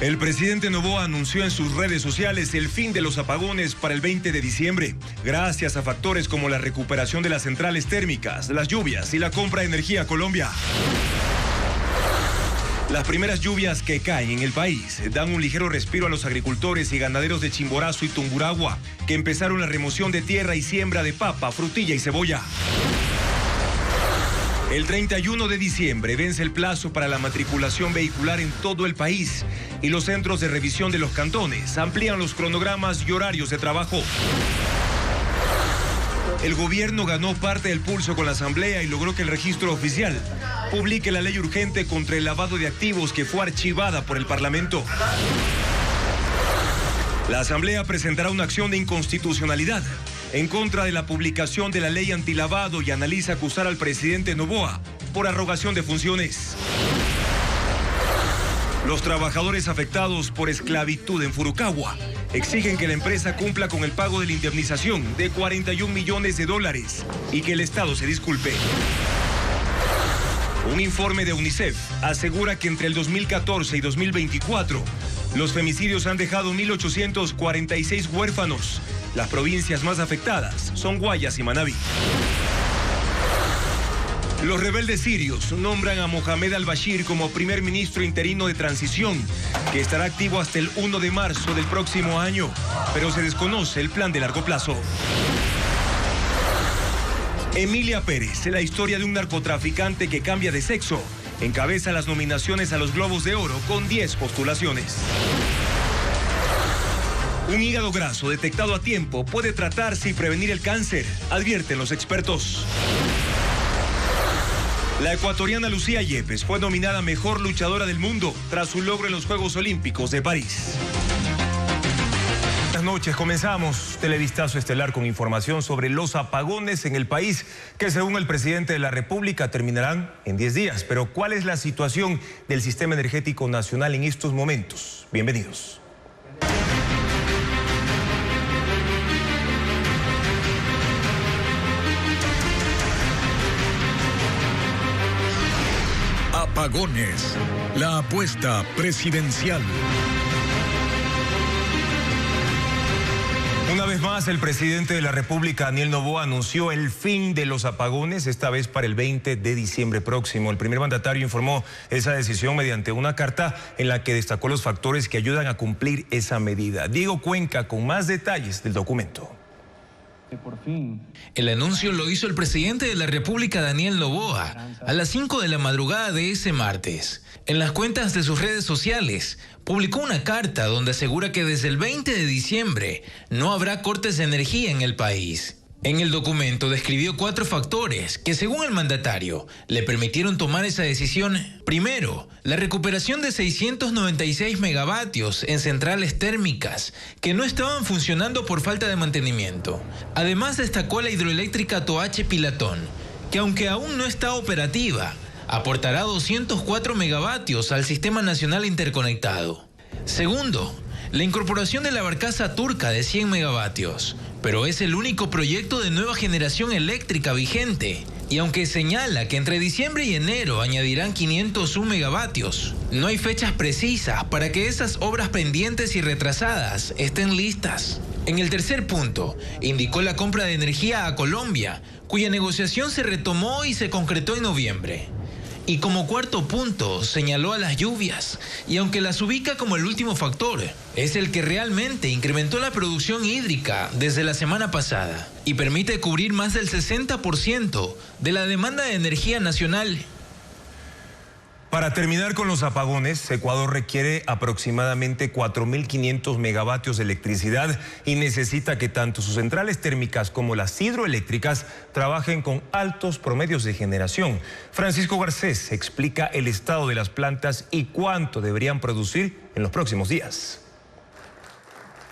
El presidente Noboa anunció en sus redes sociales el fin de los apagones para el 20 de diciembre, gracias a factores como la recuperación de las centrales térmicas, las lluvias y la compra de energía a Colombia. Las primeras lluvias que caen en el país dan un ligero respiro a los agricultores y ganaderos de Chimborazo y Tungurahua, que empezaron la remoción de tierra y siembra de papa, frutilla y cebolla. El 31 de diciembre vence el plazo para la matriculación vehicular en todo el país y los centros de revisión de los cantones amplían los cronogramas y horarios de trabajo. El gobierno ganó parte del pulso con la Asamblea y logró que el registro oficial publique la ley urgente contra el lavado de activos que fue archivada por el Parlamento. La Asamblea presentará una acción de inconstitucionalidad en contra de la publicación de la ley antilavado y analiza acusar al presidente Noboa por arrogación de funciones. Los trabajadores afectados por esclavitud en Furukawa exigen que la empresa cumpla con el pago de la indemnización de $41 millones y que el Estado se disculpe. Un informe de UNICEF asegura que entre el 2014 y 2024, los femicidios han dejado 1.846 huérfanos. Las provincias más afectadas son Guayas y Manabí. Los rebeldes sirios nombran a Mohamed al-Bashir como primer ministro interino de transición, que estará activo hasta el 1 de marzo del próximo año, pero se desconoce el plan de largo plazo. Emilia Pérez, la historia de un narcotraficante que cambia de sexo, encabeza las nominaciones a los Globos de Oro con 10 postulaciones. Un hígado graso detectado a tiempo puede tratarse y prevenir el cáncer, advierten los expertos. La ecuatoriana Lucía Yepes fue nominada Mejor Luchadora del Mundo tras su logro en los Juegos Olímpicos de París. Buenas noches, comenzamos Televistazo Estelar con información sobre los apagones en el país que según el presidente de la República terminarán en 10 días. Pero ¿cuál es la situación del sistema energético nacional en estos momentos? Bienvenidos. Apagones, la apuesta presidencial. Una vez más, el presidente de la República, Daniel Noboa, anunció el fin de los apagones, esta vez para el 20 de diciembre próximo. El primer mandatario informó esa decisión mediante una carta en la que destacó los factores que ayudan a cumplir esa medida. Diego Cuenca con más detalles del documento. El anuncio lo hizo el presidente de la República, Daniel Noboa, a las 5 de la madrugada de ese martes. En las cuentas de sus redes sociales, publicó una carta donde asegura que desde el 20 de diciembre no habrá cortes de energía en el país. En el documento describió 4 factores que, según el mandatario, le permitieron tomar esa decisión. Primero, la recuperación de 696 megavatios en centrales térmicas que no estaban funcionando por falta de mantenimiento. Además, destacó la hidroeléctrica Toache Pilatón, que aunque aún no está operativa, aportará 204 megavatios al Sistema Nacional Interconectado. Segundo, la incorporación de la barcaza turca de 100 megavatios, pero es el único proyecto de nueva generación eléctrica vigente. Y aunque señala que entre diciembre y enero añadirán 501 megavatios, no hay fechas precisas para que esas obras pendientes y retrasadas estén listas. En el tercer punto, indicó la compra de energía a Colombia, cuya negociación se retomó y se concretó en noviembre. Y como cuarto punto, señaló a las lluvias, y aunque las ubica como el último factor, es el que realmente incrementó la producción hídrica desde la semana pasada y permite cubrir más del 60% de la demanda de energía nacional. Para terminar con los apagones, Ecuador requiere aproximadamente 4.500 megavatios de electricidad y necesita que tanto sus centrales térmicas como las hidroeléctricas trabajen con altos promedios de generación. Francisco Garcés explica el estado de las plantas y cuánto deberían producir en los próximos días.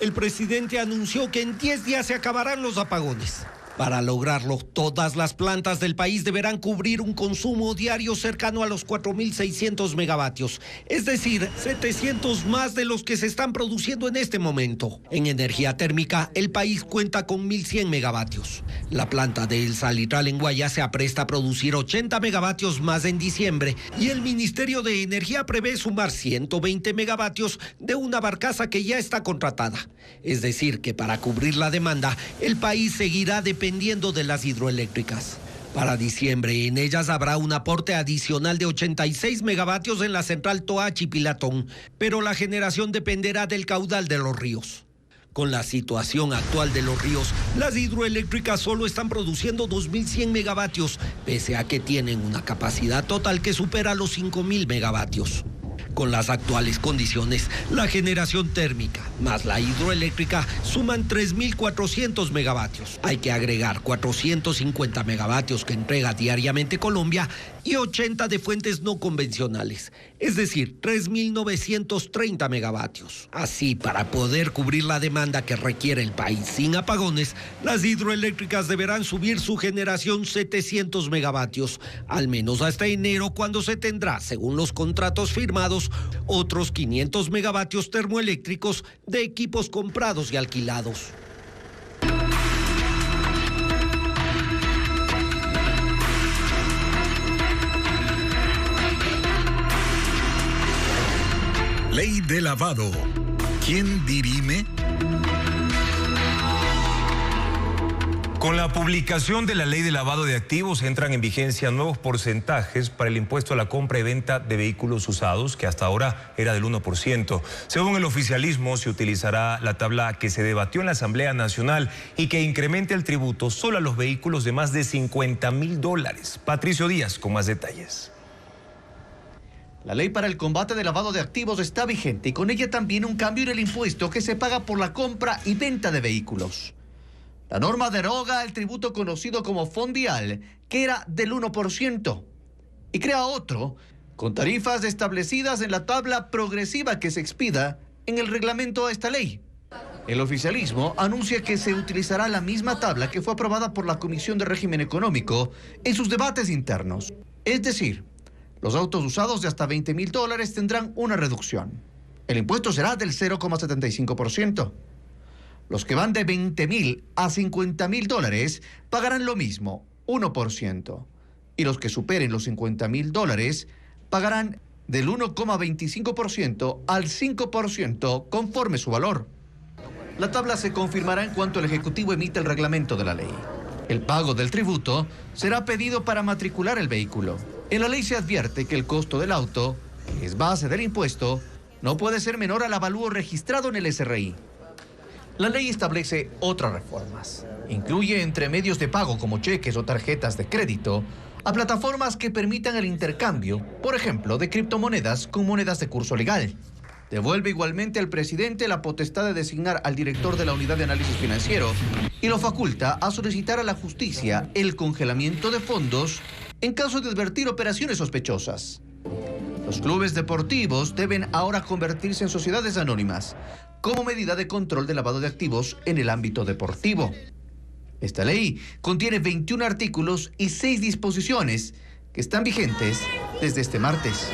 El presidente anunció que en 10 días se acabarán los apagones. Para lograrlo, todas las plantas del país deberán cubrir un consumo diario cercano a los 4.600 megavatios, es decir, 700 más de los que se están produciendo en este momento. En energía térmica, el país cuenta con 1.100 megavatios. La planta de El Salitral en Guayas se apresta a producir 80 megavatios más en diciembre y el Ministerio de Energía prevé sumar 120 megavatios de una barcaza que ya está contratada. Es decir, que para cubrir la demanda, el país seguirá dependiendo de las hidroeléctricas. Para diciembre, en ellas habrá un aporte adicional de 86 megavatios en la central Toachi-Pilatón, pero la generación dependerá del caudal de los ríos. Con la situación actual de los ríos, las hidroeléctricas solo están produciendo 2.100 megavatios, pese a que tienen una capacidad total que supera los 5.000 megavatios. Con las actuales condiciones, la generación térmica más la hidroeléctrica suman 3.400 megavatios. Hay que agregar 450 megavatios que entrega diariamente Colombia y 80 de fuentes no convencionales, es decir, 3.930 megavatios. Así, para poder cubrir la demanda que requiere el país sin apagones, las hidroeléctricas deberán subir su generación 700 megavatios, al menos hasta enero, cuando se tendrá, según los contratos firmados, otros 500 megavatios termoeléctricos de equipos comprados y alquilados. Ley de lavado. ¿Quién dirime? Con la publicación de la ley de lavado de activos entran en vigencia nuevos porcentajes para el impuesto a la compra y venta de vehículos usados, que hasta ahora era del 1%. Según el oficialismo, se utilizará la tabla que se debatió en la Asamblea Nacional y que incremente el tributo solo a los vehículos de más de $50.000. Patricio Díaz con más detalles. La ley para el combate del lavado de activos está vigente y con ella también un cambio en el impuesto que se paga por la compra y venta de vehículos. La norma deroga el tributo conocido como fondial, que era del 1%, y crea otro con tarifas establecidas en la tabla progresiva que se expida en el reglamento a esta ley. El oficialismo anuncia que se utilizará la misma tabla que fue aprobada por la Comisión de Régimen Económico en sus debates internos. Es decir, los autos usados de hasta $20.000 tendrán una reducción. El impuesto será del 0,75%. Los que van de $20.000 a $50.000 pagarán lo mismo, 1%. Y los que superen los $50.000 pagarán del 1,25% al 5% conforme su valor. La tabla se confirmará en cuanto el Ejecutivo emita el reglamento de la ley. El pago del tributo será pedido para matricular el vehículo. En la ley se advierte que el costo del auto, que es base del impuesto, no puede ser menor al avalúo registrado en el SRI. La ley establece otras reformas. Incluye entre medios de pago como cheques o tarjetas de crédito a plataformas que permitan el intercambio, por ejemplo, de criptomonedas con monedas de curso legal. Devuelve igualmente al presidente la potestad de designar al director de la Unidad de Análisis Financiero y lo faculta a solicitar a la justicia el congelamiento de fondos en caso de advertir operaciones sospechosas. Los clubes deportivos deben ahora convertirse en sociedades anónimas como medida de control de lavado de activos en el ámbito deportivo. Esta ley contiene 21 artículos y 6 disposiciones que están vigentes desde este martes.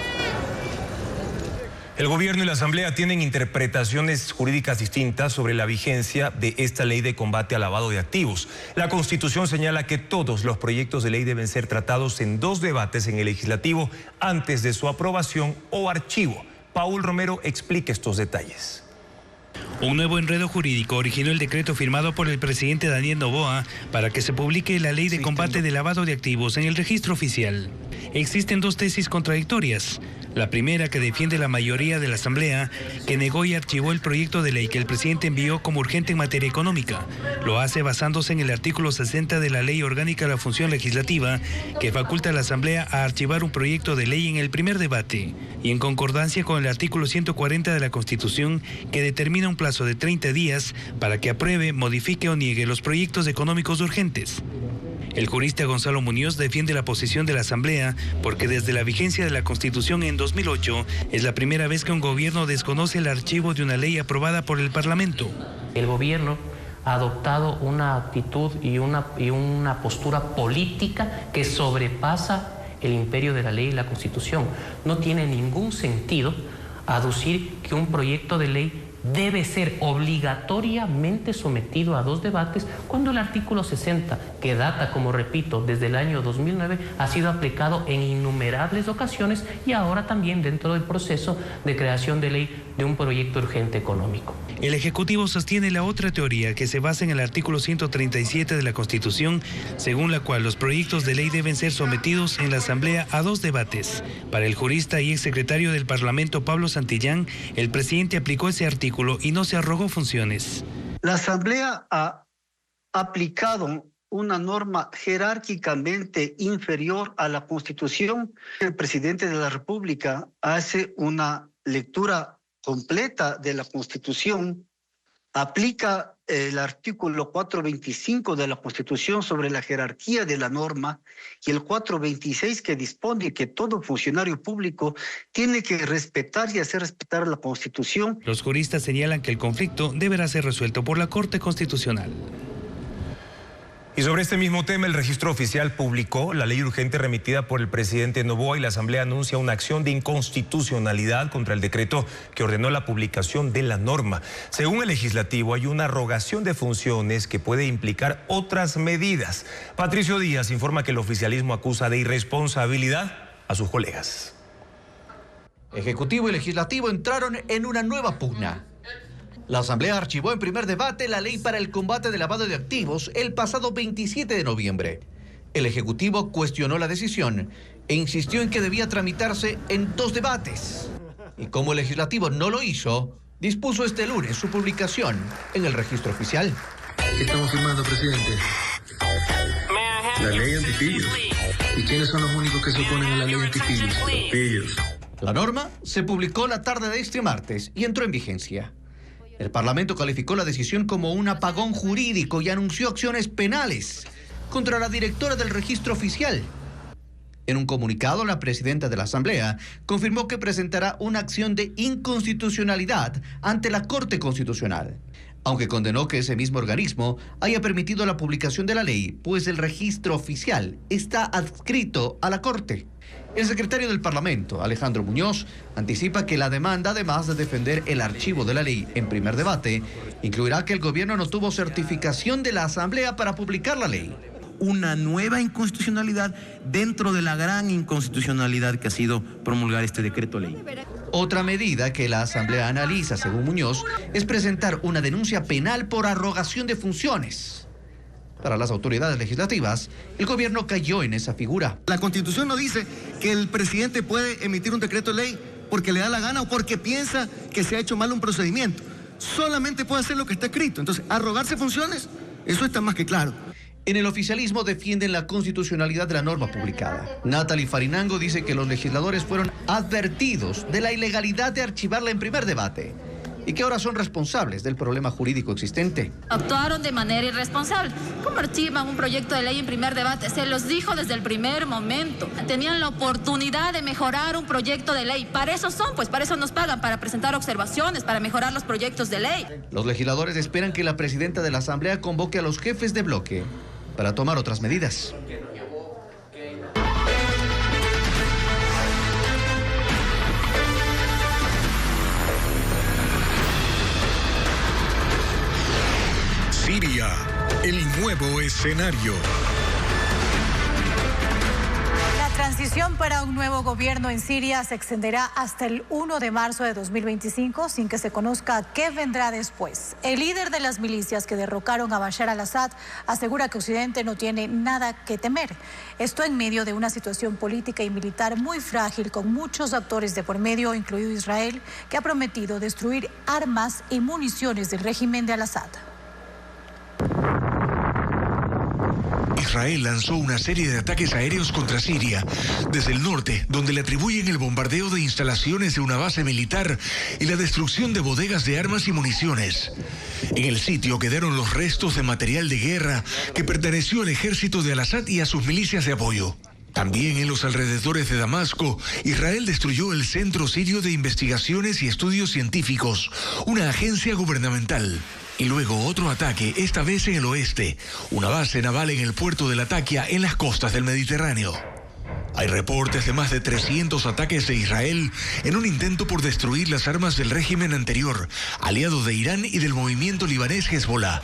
El gobierno y la Asamblea tienen interpretaciones jurídicas distintas sobre la vigencia de esta ley de combate al lavado de activos. La Constitución señala que todos los proyectos de ley deben ser tratados en 2 debates en el Legislativo antes de su aprobación o archivo. Paul Romero explica estos detalles. Un nuevo enredo jurídico originó el decreto firmado por el presidente Daniel Noboa para que se publique la ley de combate del lavado de activos en el registro oficial. Existen 2 tesis contradictorias. La primera, que defiende la mayoría de la Asamblea, que negó y archivó el proyecto de ley que el presidente envió como urgente en materia económica. Lo hace basándose en el artículo 60 de la Ley Orgánica de la Función Legislativa, que faculta a la Asamblea a archivar un proyecto de ley en el primer debate, y en concordancia con el artículo 140 de la Constitución, que determina un plazo de 30 días para que apruebe, modifique o niegue los proyectos económicos urgentes. El jurista Gonzalo Muñoz defiende la posición de la Asamblea porque desde la vigencia de la Constitución en 2008 es la primera vez que un gobierno desconoce el archivo de una ley aprobada por el Parlamento. El gobierno ha adoptado una actitud y una postura política que sobrepasa el imperio de la ley y la Constitución. No tiene ningún sentido aducir que un proyecto de ley debe ser obligatoriamente sometido a 2 debates cuando el artículo 60, que data, como repito, desde el año 2009, ha sido aplicado en innumerables ocasiones y ahora también dentro del proceso de creación de ley de un proyecto urgente económico. El Ejecutivo sostiene la otra teoría que se basa en el artículo 137 de la Constitución, según la cual los proyectos de ley deben ser sometidos en la Asamblea a 2 debates. Para el jurista y exsecretario del Parlamento Pablo Santillán, el presidente aplicó ese artículo y no se arrogó funciones. La Asamblea ha aplicado una norma jerárquicamente inferior a la Constitución. El presidente de la República hace una lectura completa de la Constitución, aplica el artículo 425 de la Constitución sobre la jerarquía de la norma y el 426 que dispone que todo funcionario público tiene que respetar y hacer respetar la Constitución. Los juristas señalan que el conflicto deberá ser resuelto por la Corte Constitucional. Y sobre este mismo tema, el Registro Oficial publicó la ley urgente remitida por el presidente Noboa y la Asamblea anuncia una acción de inconstitucionalidad contra el decreto que ordenó la publicación de la norma. Según el legislativo, hay una arrogación de funciones que puede implicar otras medidas. Patricio Díaz informa que el oficialismo acusa de irresponsabilidad a sus colegas. Ejecutivo y Legislativo entraron en una nueva pugna. La Asamblea archivó en primer debate la ley para el combate del lavado de activos el pasado 27 de noviembre. El Ejecutivo cuestionó la decisión e insistió en que debía tramitarse en 2 debates. Y como el Legislativo no lo hizo, dispuso este lunes su publicación en el Registro Oficial. ¿Qué estamos firmando, presidente? La ley antipillos. ¿Y quiénes son los únicos que se oponen a la ley antipillos? Pillos. La norma se publicó la tarde de este martes y entró en vigencia. El Parlamento calificó la decisión como un apagón jurídico y anunció acciones penales contra la directora del Registro Oficial. En un comunicado, la presidenta de la Asamblea confirmó que presentará una acción de inconstitucionalidad ante la Corte Constitucional, aunque condenó que ese mismo organismo haya permitido la publicación de la ley, pues el Registro Oficial está adscrito a la Corte. El secretario del Parlamento, Alejandro Muñoz, anticipa que la demanda, además de defender el archivo de la ley en primer debate, incluirá que el gobierno no tuvo certificación de la Asamblea para publicar la ley. Una nueva inconstitucionalidad dentro de la gran inconstitucionalidad que ha sido promulgar este decreto ley. Otra medida que la Asamblea analiza, según Muñoz, es presentar una denuncia penal por arrogación de funciones. Para las autoridades legislativas, el gobierno cayó en esa figura. La Constitución no dice que el presidente puede emitir un decreto ley porque le da la gana o porque piensa que se ha hecho mal un procedimiento. Solamente puede hacer lo que está escrito. Entonces, arrogarse funciones, eso está más que claro. En el oficialismo defienden la constitucionalidad de la norma publicada. Natalie Farinango dice que los legisladores fueron advertidos de la ilegalidad de archivarla en primer debate y que ahora son responsables del problema jurídico existente. Actuaron de manera irresponsable. ¿Cómo archivan un proyecto de ley en primer debate? Se los dijo desde el primer momento. Tenían la oportunidad de mejorar un proyecto de ley. Para eso son, pues para eso nos pagan, para presentar observaciones, para mejorar los proyectos de ley. Los legisladores esperan que la presidenta de la Asamblea convoque a los jefes de bloque para tomar otras medidas. Siria, el nuevo escenario. La transición para un nuevo gobierno en Siria se extenderá hasta el 1 de marzo de 2025 sin que se conozca qué vendrá después. El líder de las milicias que derrocaron a Bashar al-Assad asegura que Occidente no tiene nada que temer. Esto en medio de una situación política y militar muy frágil con muchos actores de por medio, incluido Israel, que ha prometido destruir armas y municiones del régimen de al-Assad. Israel lanzó una serie de ataques aéreos contra Siria, desde el norte, donde le atribuyen el bombardeo de instalaciones de una base militar y la destrucción de bodegas de armas y municiones. En el sitio quedaron los restos de material de guerra que perteneció al ejército de al-Assad y a sus milicias de apoyo. También en los alrededores de Damasco, Israel destruyó el Centro Sirio de Investigaciones y Estudios Científicos, una agencia gubernamental. Y luego otro ataque, esta vez en el oeste, una base naval en el puerto de Latakia, en las costas del Mediterráneo. Hay reportes de más de 300 ataques de Israel en un intento por destruir las armas del régimen anterior, aliado de Irán y del movimiento libanés Hezbollah.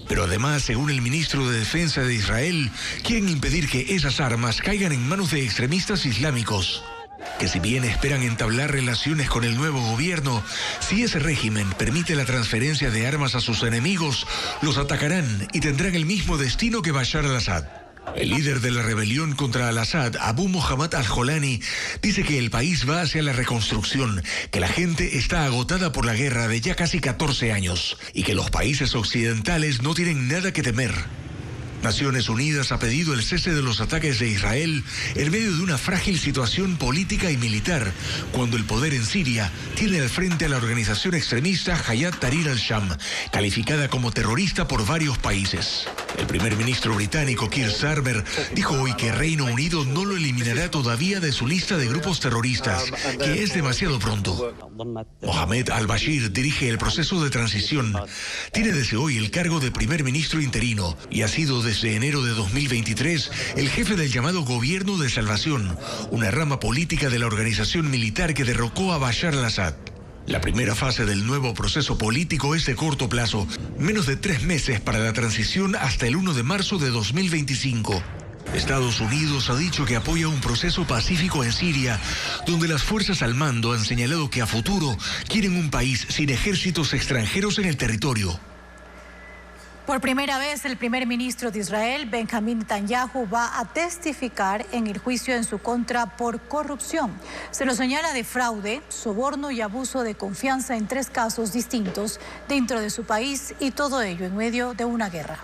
Pero además, según el ministro de Defensa de Israel, quieren impedir que esas armas caigan en manos de extremistas islámicos, que si bien esperan entablar relaciones con el nuevo gobierno, si ese régimen permite la transferencia de armas a sus enemigos, los atacarán y tendrán el mismo destino que Bashar al-Assad. El líder de la rebelión contra al-Assad, Abu Mohammad al-Jolani, dice que el país va hacia la reconstrucción, que la gente está agotada por la guerra de ya casi 14 años y que los países occidentales no tienen nada que temer. Naciones Unidas ha pedido el cese de los ataques de Israel en medio de una frágil situación política y militar, cuando el poder en Siria tiene al frente a la organización extremista Hayat Tahrir al-Sham, calificada como terrorista por varios países. El primer ministro británico Keir Starmer dijo hoy que Reino Unido no lo eliminará todavía de su lista de grupos terroristas, que es demasiado pronto. Mohamed al-Bashir dirige el proceso de transición. Tiene desde hoy el cargo de primer ministro interino y ha sido desde enero de 2023 el jefe del llamado Gobierno de Salvación, una rama política de la organización militar que derrocó a Bashar al-Assad. La primera fase del nuevo proceso político es de corto plazo, menos de 3 meses para la transición hasta el 1 de marzo de 2025. Estados Unidos ha dicho que apoya un proceso pacífico en Siria, donde las fuerzas al mando han señalado que a futuro quieren un país sin ejércitos extranjeros en el territorio. Por primera vez, el primer ministro de Israel, Benjamín Netanyahu, va a testificar en el juicio en su contra por corrupción. Se lo señala de fraude, soborno y abuso de confianza en 3 casos distintos dentro de su país, y todo ello en medio de una guerra.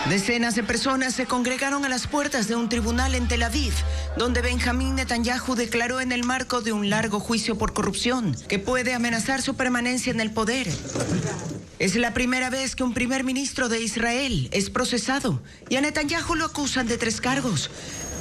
Decenas de personas se congregaron a las puertas de un tribunal en Tel Aviv, donde Benjamín Netanyahu declaró en el marco de un largo juicio por corrupción que puede amenazar su permanencia en el poder. Es la primera vez que un primer ministro de Israel es procesado y a Netanyahu lo acusan de 3 cargos.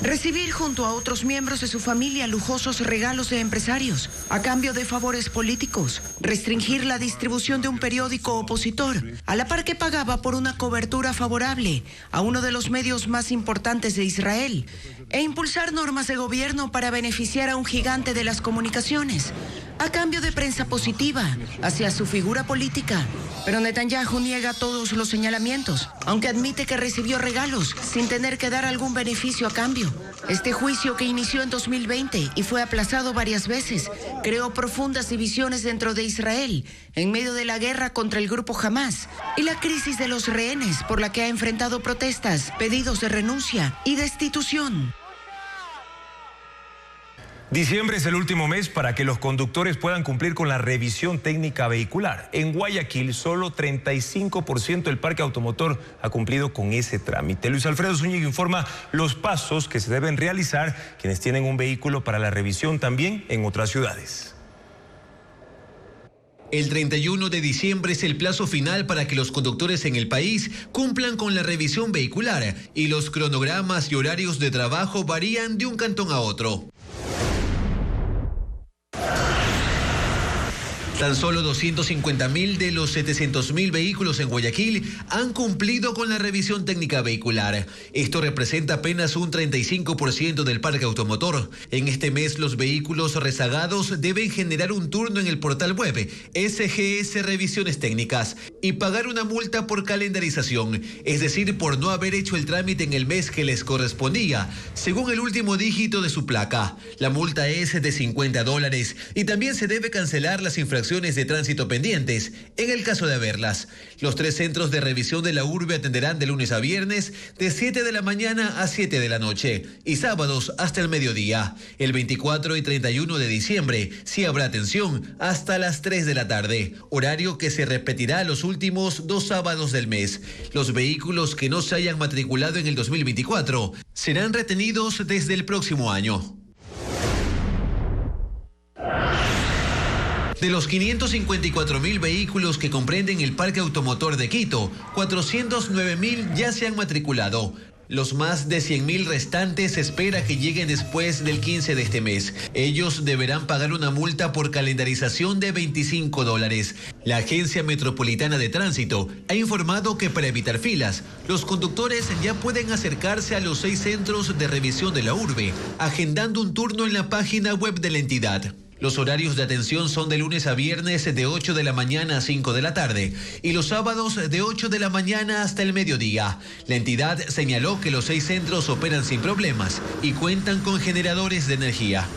Recibir junto a otros miembros de su familia lujosos regalos de empresarios a cambio de favores políticos, restringir la distribución de un periódico opositor, a la par que pagaba por una cobertura favorable a uno de los medios más importantes de Israel, e impulsar normas de gobierno para beneficiar a un gigante de las comunicaciones, a cambio de prensa positiva hacia su figura política. Pero Netanyahu niega todos los señalamientos, aunque admite que recibió regalos sin tener que dar algún beneficio a cambio. Este juicio, que inició en 2020 y fue aplazado varias veces, creó profundas divisiones dentro de Israel en medio de la guerra contra el grupo Hamas y la crisis de los rehenes, por la que ha enfrentado protestas, pedidos de renuncia y destitución. Diciembre es el último mes para que los conductores puedan cumplir con la revisión técnica vehicular. En Guayaquil, solo 35% del parque automotor ha cumplido con ese trámite. Luis Alfredo Zúñiga informa los pasos que se deben realizar quienes tienen un vehículo para la revisión también en otras ciudades. El 31 de diciembre es el plazo final para que los conductores en el país cumplan con la revisión vehicular, y los cronogramas y horarios de trabajo varían de un cantón a otro. Tan solo 250.000 de los 700.000 vehículos en Guayaquil han cumplido con la revisión técnica vehicular. Esto representa apenas un 35% del parque automotor. En este mes, los vehículos rezagados deben generar un turno en el portal web SGS Revisiones Técnicas y pagar una multa por calendarización, es decir, por no haber hecho el trámite en el mes que les correspondía, según el último dígito de su placa. La multa es de $50 y también se debe cancelar las infracciones de tránsito pendientes, en el caso de haberlas. Los 3 centros de revisión de la urbe atenderán de lunes a viernes de 7 de la mañana a 7 de la noche y sábados hasta el mediodía. El 24 y 31 de diciembre sí habrá atención hasta las 3 de la tarde, horario que se repetirá los últimos 2 sábados del mes. Los vehículos que no se hayan matriculado en el 2024 serán retenidos desde el próximo año. De los 554.000 vehículos que comprenden el parque automotor de Quito, 409.000 ya se han matriculado. Los más de 100.000 restantes se espera que lleguen después del 15 de este mes. Ellos deberán pagar una multa por calendarización de $25. La Agencia Metropolitana de Tránsito ha informado que para evitar filas, los conductores ya pueden acercarse a los 6 centros de revisión de la urbe, agendando un turno en la página web de la entidad. Los horarios de atención son de lunes a viernes de 8 de la mañana a 5 de la tarde y los sábados de 8 de la mañana hasta el mediodía. La entidad señaló que los 6 centros operan sin problemas y cuentan con generadores de energía.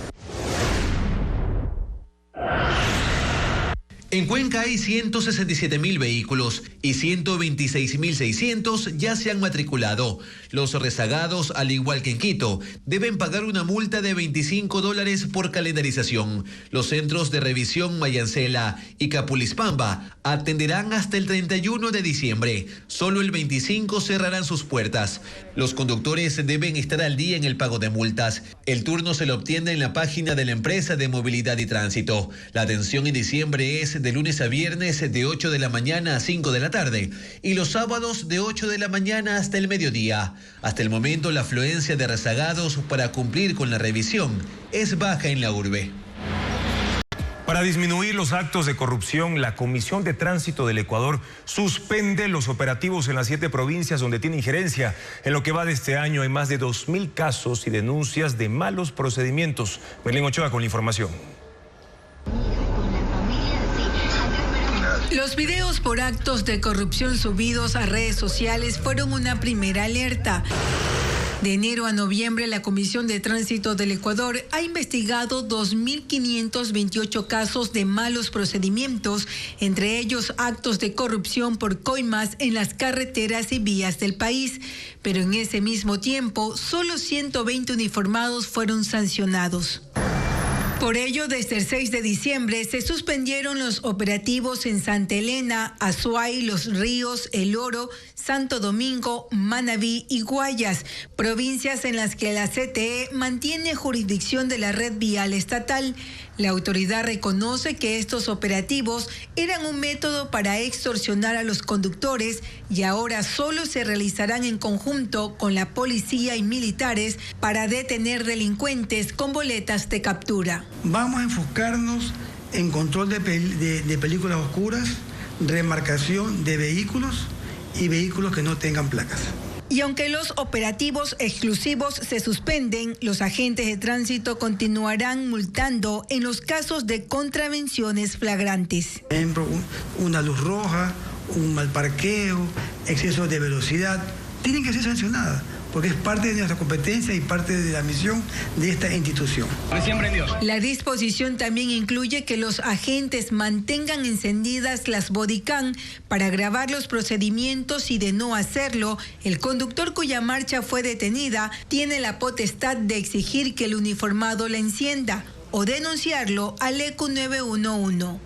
En Cuenca hay 167.000 vehículos y 126.600 ya se han matriculado. Los rezagados, al igual que en Quito, deben pagar una multa de $25 por calendarización. Los centros de revisión Mayancela y Capulispamba atenderán hasta el 31 de diciembre. Solo el 25 cerrarán sus puertas. Los conductores deben estar al día en el pago de multas. El turno se lo obtiene en la página de la empresa de movilidad y tránsito. La atención en diciembre es de lunes a viernes de 8 de la mañana a 5 de la tarde y los sábados de 8 de la mañana hasta el mediodía. Hasta el momento la afluencia de rezagados para cumplir con la revisión es baja en la urbe. Para disminuir los actos de corrupción, la Comisión de Tránsito del Ecuador suspende los operativos en las 7 provincias donde tiene injerencia. En lo que va de este año hay más de 2.000 casos y denuncias de malos procedimientos. Merlín Ochoa con la información. Los videos por actos de corrupción subidos a redes sociales fueron una primera alerta. De enero a noviembre, la Comisión de Tránsito del Ecuador ha investigado 2.528 casos de malos procedimientos, entre ellos actos de corrupción por coimas en las carreteras y vías del país. Pero en ese mismo tiempo, solo 120 uniformados fueron sancionados. Por ello, desde el 6 de diciembre se suspendieron los operativos en Santa Elena, Azuay, Los Ríos, El Oro, Santo Domingo, Manabí y Guayas, provincias en las que la CTE mantiene jurisdicción de la red vial estatal. La autoridad reconoce que estos operativos eran un método para extorsionar a los conductores y ahora solo se realizarán en conjunto con la policía y militares para detener delincuentes con boletas de captura. Vamos a enfocarnos en control de películas oscuras, remarcación de vehículos y vehículos que no tengan placas. Y aunque los operativos exclusivos se suspenden, los agentes de tránsito continuarán multando en los casos de contravenciones flagrantes. Por ejemplo, una luz roja, un mal parqueo, exceso de velocidad, tienen que ser sancionadas, porque es parte de nuestra competencia y parte de la misión de esta institución. La disposición también incluye que los agentes mantengan encendidas las bodycam para grabar los procedimientos y de no hacerlo, el conductor cuya marcha fue detenida tiene la potestad de exigir que el uniformado la encienda o denunciarlo al ECU 911.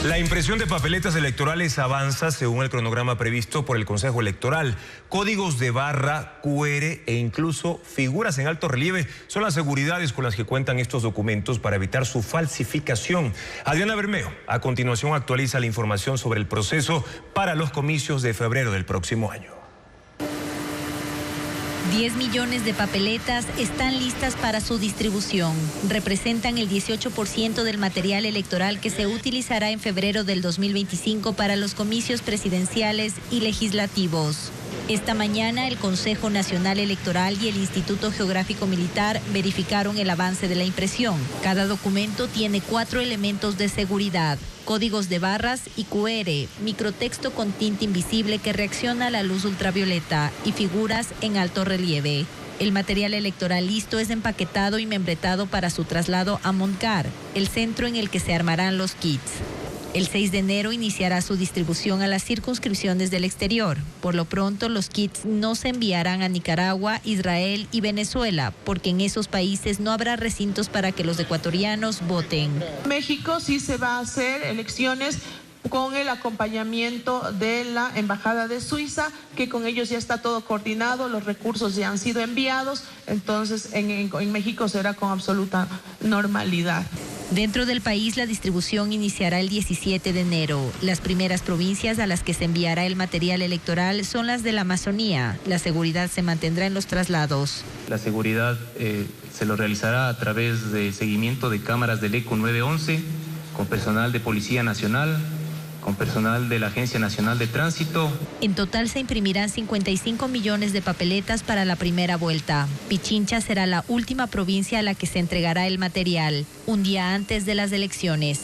La impresión de papeletas electorales avanza según el cronograma previsto por el Consejo Electoral. Códigos de barra, QR e incluso figuras en alto relieve son las seguridades con las que cuentan estos documentos para evitar su falsificación. Adriana Bermeo, a continuación, actualiza la información sobre el proceso para los comicios de febrero del próximo año. 10 millones de papeletas están listas para su distribución. Representan el 18% del material electoral que se utilizará en febrero del 2025 para los comicios presidenciales y legislativos. Esta mañana, el Consejo Nacional Electoral y el Instituto Geográfico Militar verificaron el avance de la impresión. Cada documento tiene 4 elementos de seguridad: códigos de barras y QR, microtexto con tinta invisible que reacciona a la luz ultravioleta y figuras en alto relieve. El material electoral listo es empaquetado y membretado para su traslado a Montcar, el centro en el que se armarán los kits. El 6 de enero iniciará su distribución a las circunscripciones del exterior. Por lo pronto, los kits no se enviarán a Nicaragua, Israel y Venezuela, porque en esos países no habrá recintos para que los ecuatorianos voten. México sí se va a hacer elecciones con el acompañamiento de la Embajada de Suiza, que con ellos ya está todo coordinado, los recursos ya han sido enviados, entonces en México será con absoluta normalidad. Dentro del país, la distribución iniciará el 17 de enero. Las primeras provincias a las que se enviará el material electoral son las de la Amazonía. La seguridad se mantendrá en los traslados. La seguridad se lo realizará a través de seguimiento de cámaras del ECO 911, con personal de Policía Nacional, con personal de la Agencia Nacional de Tránsito. En total se imprimirán 55 millones de papeletas para la primera vuelta. Pichincha será la última provincia a la que se entregará el material, un día antes de las elecciones.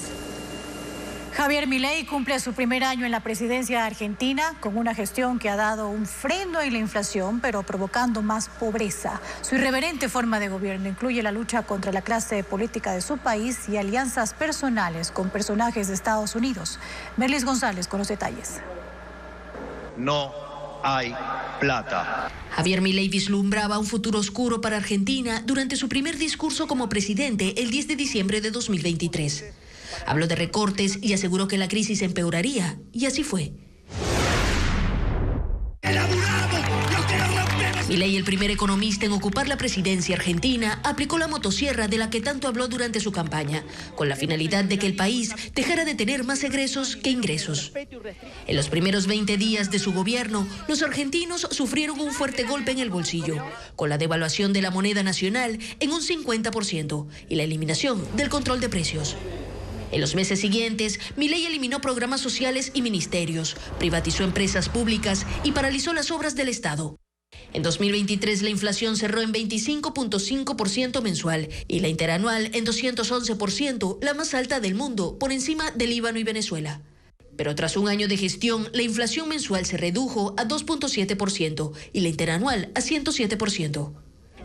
Javier Milei cumple su primer año en la presidencia de Argentina con una gestión que ha dado un freno en la inflación, pero provocando más pobreza. Su irreverente forma de gobierno incluye la lucha contra la clase política de su país y alianzas personales con personajes de Estados Unidos. Merlis González con los detalles. No hay plata. Javier Milei vislumbraba un futuro oscuro para Argentina durante su primer discurso como presidente el 10 de diciembre de 2023. Habló de recortes y aseguró que la crisis empeoraría, y así fue. Milei, el primer economista en ocupar la presidencia argentina, aplicó la motosierra de la que tanto habló durante su campaña, con la finalidad de que el país dejara de tener más egresos que ingresos. En los primeros 20 días de su gobierno, los argentinos sufrieron un fuerte golpe en el bolsillo, con la devaluación de la moneda nacional en un 50% y la eliminación del control de precios. En los meses siguientes, Milei eliminó programas sociales y ministerios, privatizó empresas públicas y paralizó las obras del Estado. En 2023 la inflación cerró en 25.5% mensual y la interanual en 211%, la más alta del mundo, por encima de Líbano y Venezuela. Pero tras un año de gestión, la inflación mensual se redujo a 2.7% y la interanual a 107%.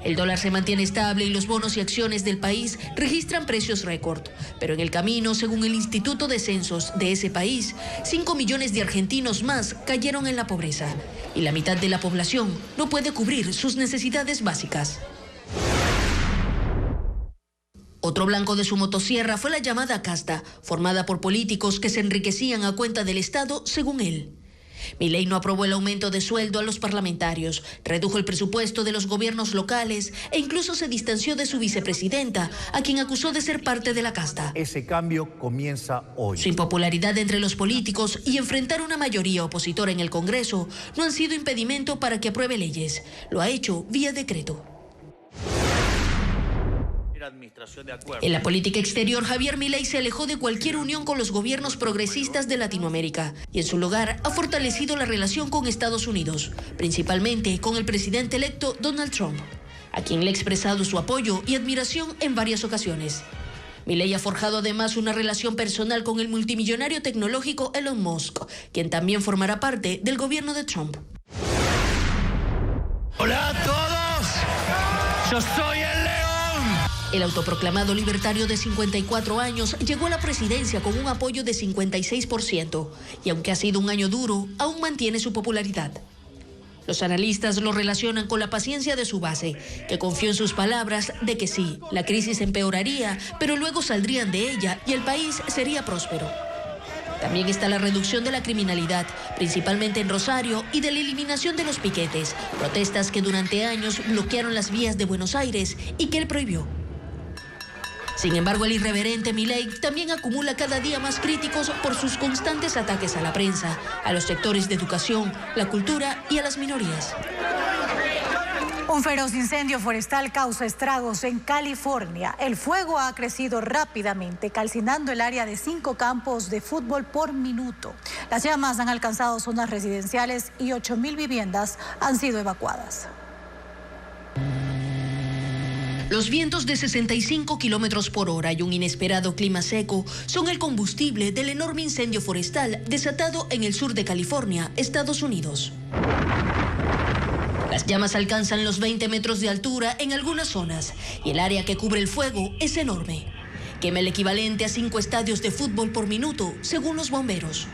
El dólar se mantiene estable y los bonos y acciones del país registran precios récord. Pero en el camino, según el Instituto de Censos de ese país, 5 millones de argentinos más cayeron en la pobreza. Y la mitad de la población no puede cubrir sus necesidades básicas. Otro blanco de su motosierra fue la llamada casta, formada por políticos que se enriquecían a cuenta del Estado, según él. Milei no aprobó el aumento de sueldo a los parlamentarios, redujo el presupuesto de los gobiernos locales e incluso se distanció de su vicepresidenta, a quien acusó de ser parte de la casta. Ese cambio comienza hoy. Su impopularidad entre los políticos y enfrentar una mayoría opositora en el Congreso no han sido impedimento para que apruebe leyes. Lo ha hecho vía decreto. En la política exterior, Javier Milei se alejó de cualquier unión con los gobiernos progresistas de Latinoamérica y en su lugar ha fortalecido la relación con Estados Unidos, principalmente con el presidente electo Donald Trump, a quien le ha expresado su apoyo y admiración en varias ocasiones. Milei ha forjado además una relación personal con el multimillonario tecnológico Elon Musk, quien también formará parte del gobierno de Trump. Hola a todos, yo soy el León. El autoproclamado libertario de 54 años llegó a la presidencia con un apoyo de 56% y aunque ha sido un año duro, aún mantiene su popularidad. Los analistas lo relacionan con la paciencia de su base, que confió en sus palabras de que sí, la crisis empeoraría, pero luego saldrían de ella y el país sería próspero. También está la reducción de la criminalidad, principalmente en Rosario, y de la eliminación de los piquetes, protestas que durante años bloquearon las vías de Buenos Aires y que él prohibió. Sin embargo, el irreverente Milei también acumula cada día más críticos por sus constantes ataques a la prensa, a los sectores de educación, la cultura y a las minorías. Un feroz incendio forestal causa estragos en California. El fuego ha crecido rápidamente, calcinando el área de 5 campos de fútbol por minuto. Las llamas han alcanzado zonas residenciales y 8.000 viviendas han sido evacuadas. Los vientos de 65 kilómetros por hora y un inesperado clima seco son el combustible del enorme incendio forestal desatado en el sur de California, Estados Unidos. Las llamas alcanzan los 20 metros de altura en algunas zonas y el área que cubre el fuego es enorme. Quema el equivalente a 5 estadios de fútbol por minuto, según los bomberos.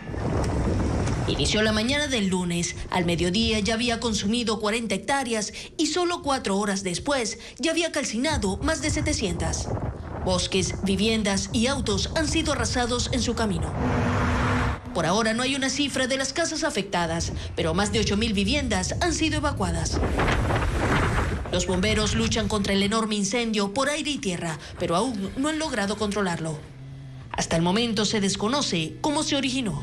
Inició la mañana del lunes, al mediodía ya había consumido 40 hectáreas y solo 4 horas después ya había calcinado más de 700. Bosques, viviendas y autos han sido arrasados en su camino. Por ahora no hay una cifra de las casas afectadas, pero más de 8.000 viviendas han sido evacuadas. Los bomberos luchan contra el enorme incendio por aire y tierra, pero aún no han logrado controlarlo. Hasta el momento se desconoce cómo se originó.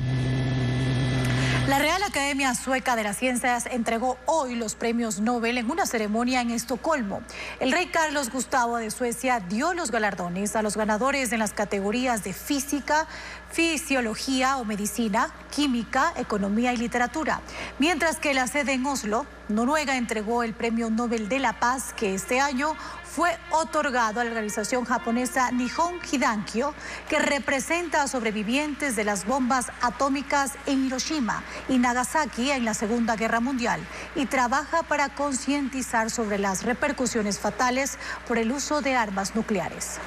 La Real Academia Sueca de las Ciencias entregó hoy los premios Nobel en una ceremonia en Estocolmo. El rey Carlos Gustavo de Suecia dio los galardones a los ganadores en las categorías de física, fisiología o medicina, química, economía y literatura. Mientras que la sede en Oslo, Noruega, entregó el Premio Nobel de la Paz, que este año fue otorgado a la organización japonesa Nihon Hidankyo, que representa a sobrevivientes de las bombas atómicas en Hiroshima y Nagasaki en la Segunda Guerra Mundial y trabaja para concientizar sobre las repercusiones fatales por el uso de armas nucleares.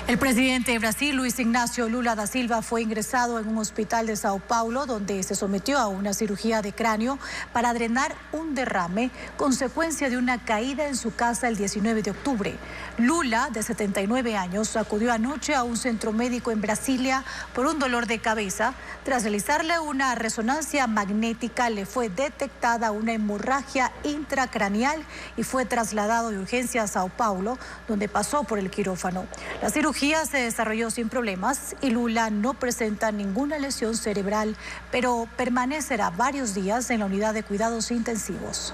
El presidente de Brasil, Luis Ignacio Lula da Silva, fue ingresado en un hospital de Sao Paulo, donde se sometió a una cirugía de cráneo para drenar un derrame, consecuencia de una caída en su casa el 19 de octubre. Lula, de 79 años, acudió anoche a un centro médico en Brasilia por un dolor de cabeza. Tras realizarle una resonancia magnética, le fue detectada una hemorragia intracraneal y fue trasladado de urgencia a Sao Paulo, donde pasó por el quirófano. La cirugía se desarrolló sin problemas y Lula no presenta ninguna lesión cerebral, pero permanecerá varios días en la unidad de cuidados intensivos.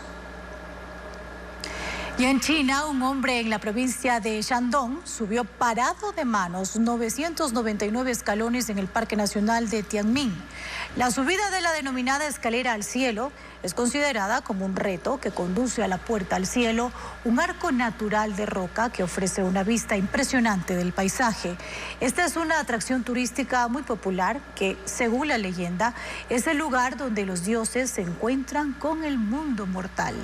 Y en China, un hombre en la provincia de Shandong subió parado de manos 999 escalones en el Parque Nacional de Tianmin. La subida de la denominada escalera al cielo es considerada como un reto que conduce a la puerta al cielo, un arco natural de roca que ofrece una vista impresionante del paisaje. Esta es una atracción turística muy popular que, según la leyenda, es el lugar donde los dioses se encuentran con el mundo mortal.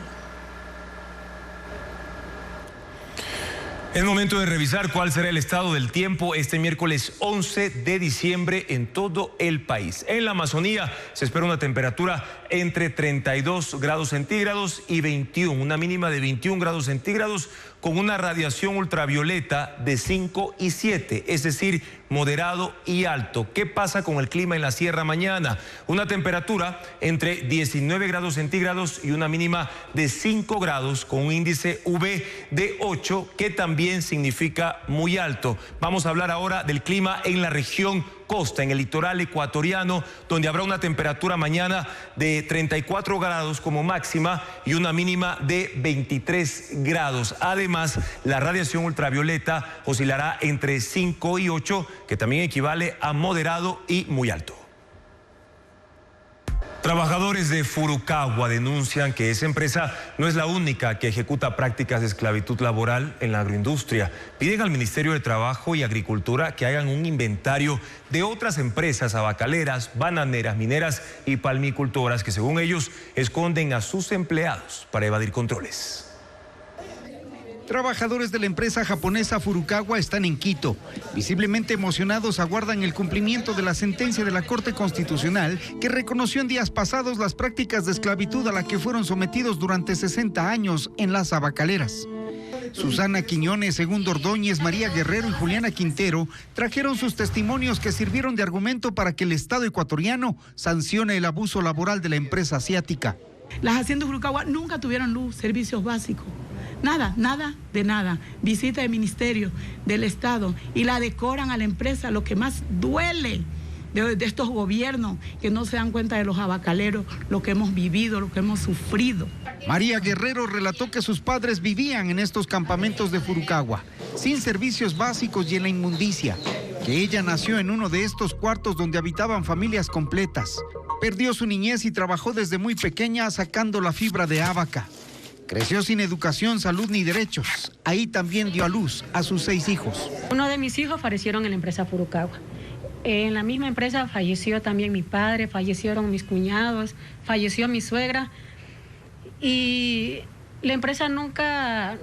Es momento de revisar cuál será el estado del tiempo este miércoles 11 de diciembre en todo el país. En la Amazonía se espera una temperatura entre 32 grados centígrados y 21, una mínima de 21 grados centígrados con una radiación ultravioleta de 5 y 7, es decir, moderado y alto. ¿Qué pasa con el clima en la sierra mañana? Una temperatura entre 19 grados centígrados y una mínima de 5 grados con un índice UV de 8, que también significa muy alto. Vamos a hablar ahora del clima en la región costa, en el litoral ecuatoriano, donde habrá una temperatura mañana de 34 grados como máxima y una mínima de 23 grados. Además, la radiación ultravioleta oscilará entre 5 y 8, que también equivale a moderado y muy alto. Trabajadores de Furukawa denuncian que esa empresa no es la única que ejecuta prácticas de esclavitud laboral en la agroindustria. Piden al Ministerio de Trabajo y Agricultura que hagan un inventario de otras empresas tabacaleras, bananeras, mineras y palmicultoras que, según ellos, esconden a sus empleados para evadir controles. Trabajadores de la empresa japonesa Furukawa están en Quito. Visiblemente emocionados aguardan el cumplimiento de la sentencia de la Corte Constitucional que reconoció en días pasados las prácticas de esclavitud a la que fueron sometidos durante 60 años en las tabacaleras. Susana Quiñones, Segundo Ordóñez, María Guerrero y Juliana Quintero trajeron sus testimonios que sirvieron de argumento para que el Estado ecuatoriano sancione el abuso laboral de la empresa asiática. Las haciendas Furukawa nunca tuvieron luz, servicios básicos. Nada, nada de nada. Visita del Ministerio, del Estado, y la decoran a la empresa. Lo que más duele de estos gobiernos, que no se dan cuenta de los abacaleros, lo que hemos vivido, lo que hemos sufrido. María Guerrero relató que sus padres vivían en estos campamentos de Furukawa, sin servicios básicos y en la inmundicia, que ella nació en uno de estos cuartos donde habitaban familias completas. Perdió su niñez y trabajó desde muy pequeña sacando la fibra de abaca. Creció sin educación, salud ni derechos. Ahí también dio a luz a sus 6 hijos. Uno de mis hijos fallecieron en la empresa Furukawa. En la misma empresa falleció también mi padre, fallecieron mis cuñados, falleció mi suegra. Y la empresa nunca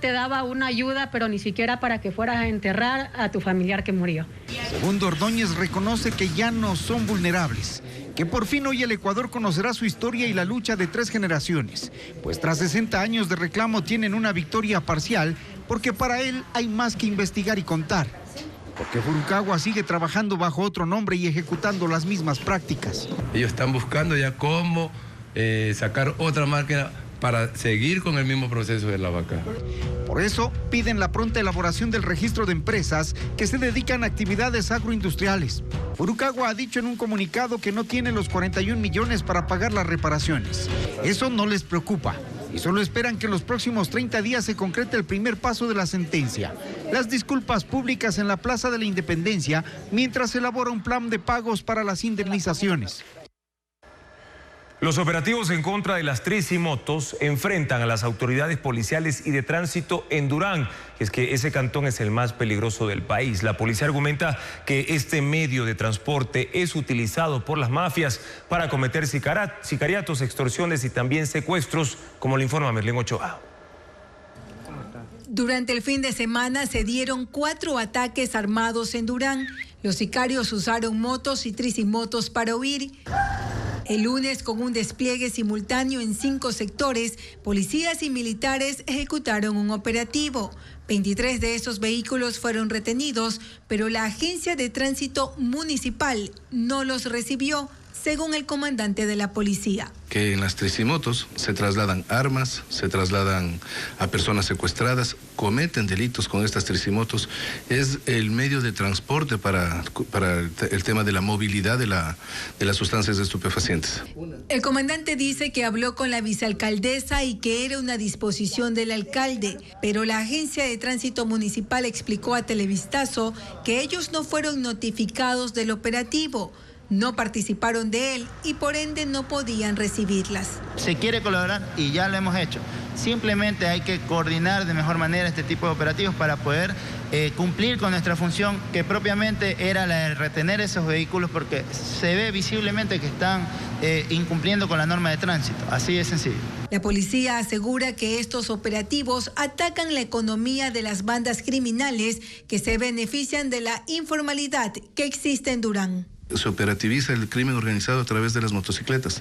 te daba una ayuda, pero ni siquiera para que fueras a enterrar a tu familiar que murió. Segundo Ordóñez reconoce que ya no son vulnerables, que por fin hoy el Ecuador conocerá su historia y la lucha de 3 generaciones, pues tras 60 años de reclamo tienen una victoria parcial, porque para él hay más que investigar y contar, porque Furukawa sigue trabajando bajo otro nombre y ejecutando las mismas prácticas. Ellos están buscando ya cómo sacar otra máquina para seguir con el mismo proceso de la vaca. Por eso piden la pronta elaboración del registro de empresas que se dedican a actividades agroindustriales. Furukawa ha dicho en un comunicado que no tiene los 41 millones para pagar las reparaciones. Eso no les preocupa y solo esperan que en los próximos 30 días se concrete el primer paso de la sentencia: las disculpas públicas en la Plaza de la Independencia, mientras se elabora un plan de pagos para las indemnizaciones. Los operativos en contra de las tricimotos enfrentan a las autoridades policiales y de tránsito en Durán. Es que ese cantón es el más peligroso del país. La policía argumenta que este medio de transporte es utilizado por las mafias para cometer sicariatos, extorsiones y también secuestros, como le informa Merlín Ochoa. Durante el fin de semana se dieron 4 ataques armados en Durán. Los sicarios usaron motos y tricimotos para huir. El lunes, con un despliegue simultáneo en 5 sectores, policías y militares ejecutaron un operativo. 23 de esos vehículos fueron retenidos, pero la Agencia de Tránsito Municipal no los recibió, según el comandante de la policía. Que en las tricimotos se trasladan armas, se trasladan a personas secuestradas, cometen delitos con estas tricimotos. Es el medio de transporte para el tema de la movilidad de las sustancias estupefacientes. El comandante dice que habló con la vicealcaldesa y que era una disposición del alcalde, pero la Agencia de Tránsito Municipal explicó a Televistazo que ellos no fueron notificados del operativo. No participaron de él y por ende no podían recibirlas. Se quiere colaborar y ya lo hemos hecho. Simplemente hay que coordinar de mejor manera este tipo de operativos para poder cumplir con nuestra función, que propiamente era la de retener esos vehículos, porque se ve visiblemente que están incumpliendo con la norma de tránsito. Así de sencillo. La policía asegura que estos operativos atacan la economía de las bandas criminales que se benefician de la informalidad que existe en Durán. Se operativiza el crimen organizado a través de las motocicletas.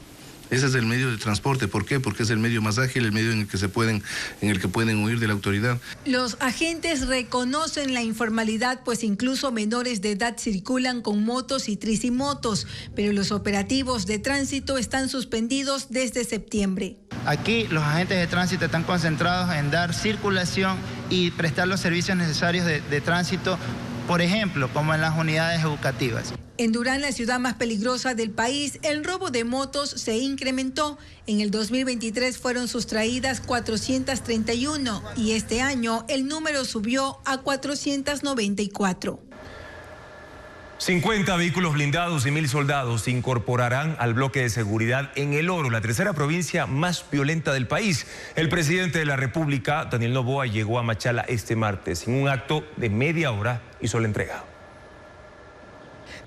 Ese es el medio de transporte. ¿Por qué? Porque es el medio más ágil, el medio en el que pueden huir de la autoridad. Los agentes reconocen la informalidad, pues incluso menores de edad circulan con motos y tricimotos, pero los operativos de tránsito están suspendidos desde septiembre. Aquí los agentes de tránsito están concentrados en dar circulación y prestar los servicios necesarios de tránsito, por ejemplo, como en las unidades educativas. En Durán, la ciudad más peligrosa del país, el robo de motos se incrementó. En el 2023 fueron sustraídas 431 y este año el número subió a 494. 50 vehículos blindados y 1.000 soldados se incorporarán al bloque de seguridad en El Oro, la tercera provincia más violenta del país. El presidente de la República, Daniel Noboa, llegó a Machala este martes. En un acto de media hora hizo la entrega.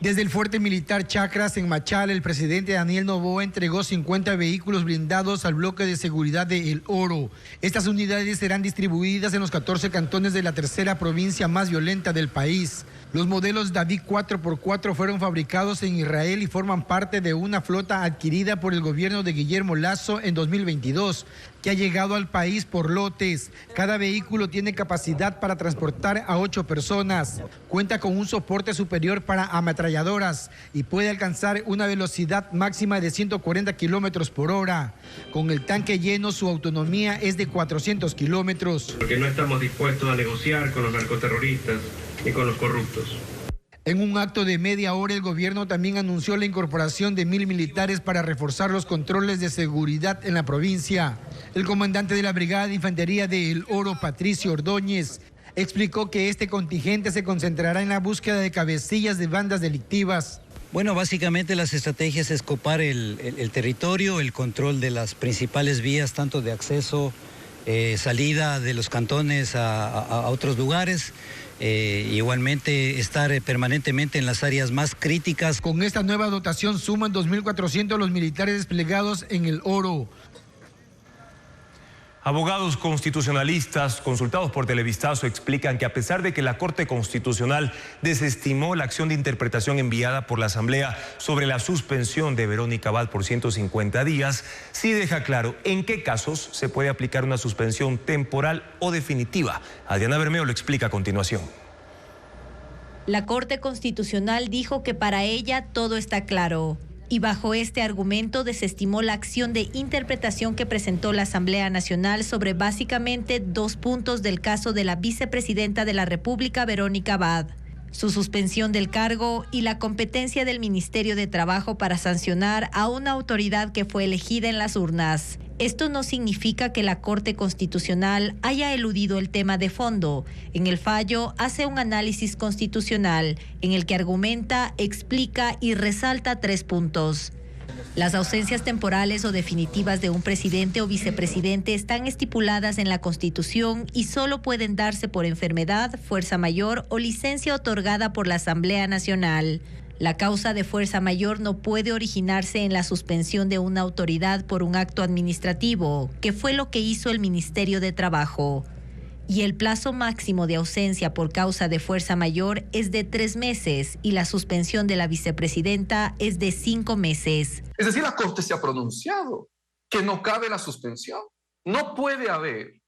Desde el fuerte militar Chacras en Machala, el presidente Daniel Noboa entregó 50 vehículos blindados al bloque de seguridad de El Oro. Estas unidades serán distribuidas en los 14 cantones de la tercera provincia más violenta del país. Los modelos David 4x4 fueron fabricados en Israel y forman parte de una flota adquirida por el gobierno de Guillermo Lasso en 2022, que ha llegado al país por lotes. Cada vehículo tiene capacidad para transportar a 8 personas. Cuenta con un soporte superior para ametralladoras y puede alcanzar una velocidad máxima de 140 kilómetros por hora. Con el tanque lleno, su autonomía es de 400 kilómetros. Porque no estamos dispuestos a negociar con los narcoterroristas y con los corruptos. En un acto de media hora, el gobierno también anunció la incorporación de 1.000 militares para reforzar los controles de seguridad en la provincia. El comandante de la Brigada de Infantería de El Oro, Patricio Ordóñez, explicó que este contingente se concentrará en la búsqueda de cabecillas de bandas delictivas. Bueno, básicamente las estrategias es copar el territorio, el control de las principales vías, tanto de acceso, salida de los cantones a otros lugares. Igualmente estar permanentemente en las áreas más críticas. Con esta nueva dotación suman 2.400 los militares desplegados en El Oro. Abogados constitucionalistas consultados por Televistazo explican que a pesar de que la Corte Constitucional desestimó la acción de interpretación enviada por la Asamblea sobre la suspensión de Verónica Abad por 150 días, sí deja claro en qué casos se puede aplicar una suspensión temporal o definitiva. Adriana Bermeo lo explica a continuación. La Corte Constitucional dijo que para ella todo está claro. Y bajo este argumento desestimó la acción de interpretación que presentó la Asamblea Nacional sobre básicamente 2 puntos del caso de la vicepresidenta de la República, Verónica Abad: su suspensión del cargo y la competencia del Ministerio de Trabajo para sancionar a una autoridad que fue elegida en las urnas. Esto no significa que la Corte Constitucional haya eludido el tema de fondo. En el fallo hace un análisis constitucional en el que argumenta, explica y resalta 3 puntos. Las ausencias temporales o definitivas de un presidente o vicepresidente están estipuladas en la Constitución y solo pueden darse por enfermedad, fuerza mayor o licencia otorgada por la Asamblea Nacional. La causa de fuerza mayor no puede originarse en la suspensión de una autoridad por un acto administrativo, que fue lo que hizo el Ministerio de Trabajo. Y el plazo máximo de ausencia por causa de fuerza mayor es de 3 meses y la suspensión de la vicepresidenta es de 5 meses. Es decir, la Corte se ha pronunciado que no cabe la suspensión. No puede haber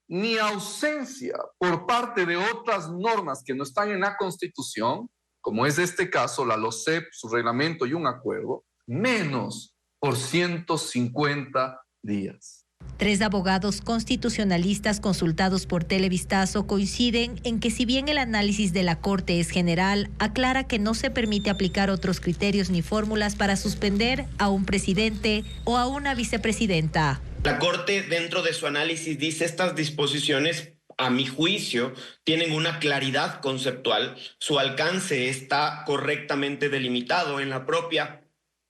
ni ausencia por parte de otras normas que no están en la Constitución, como es este caso, la LOCEP, su reglamento y un acuerdo, menos por 150 días. 3 abogados constitucionalistas consultados por Televistazo coinciden en que si bien el análisis de la Corte es general, aclara que no se permite aplicar otros criterios ni fórmulas para suspender a un presidente o a una vicepresidenta. La Corte, dentro de su análisis, dice estas disposiciones, a mi juicio, tienen una claridad conceptual, su alcance está correctamente delimitado en la propia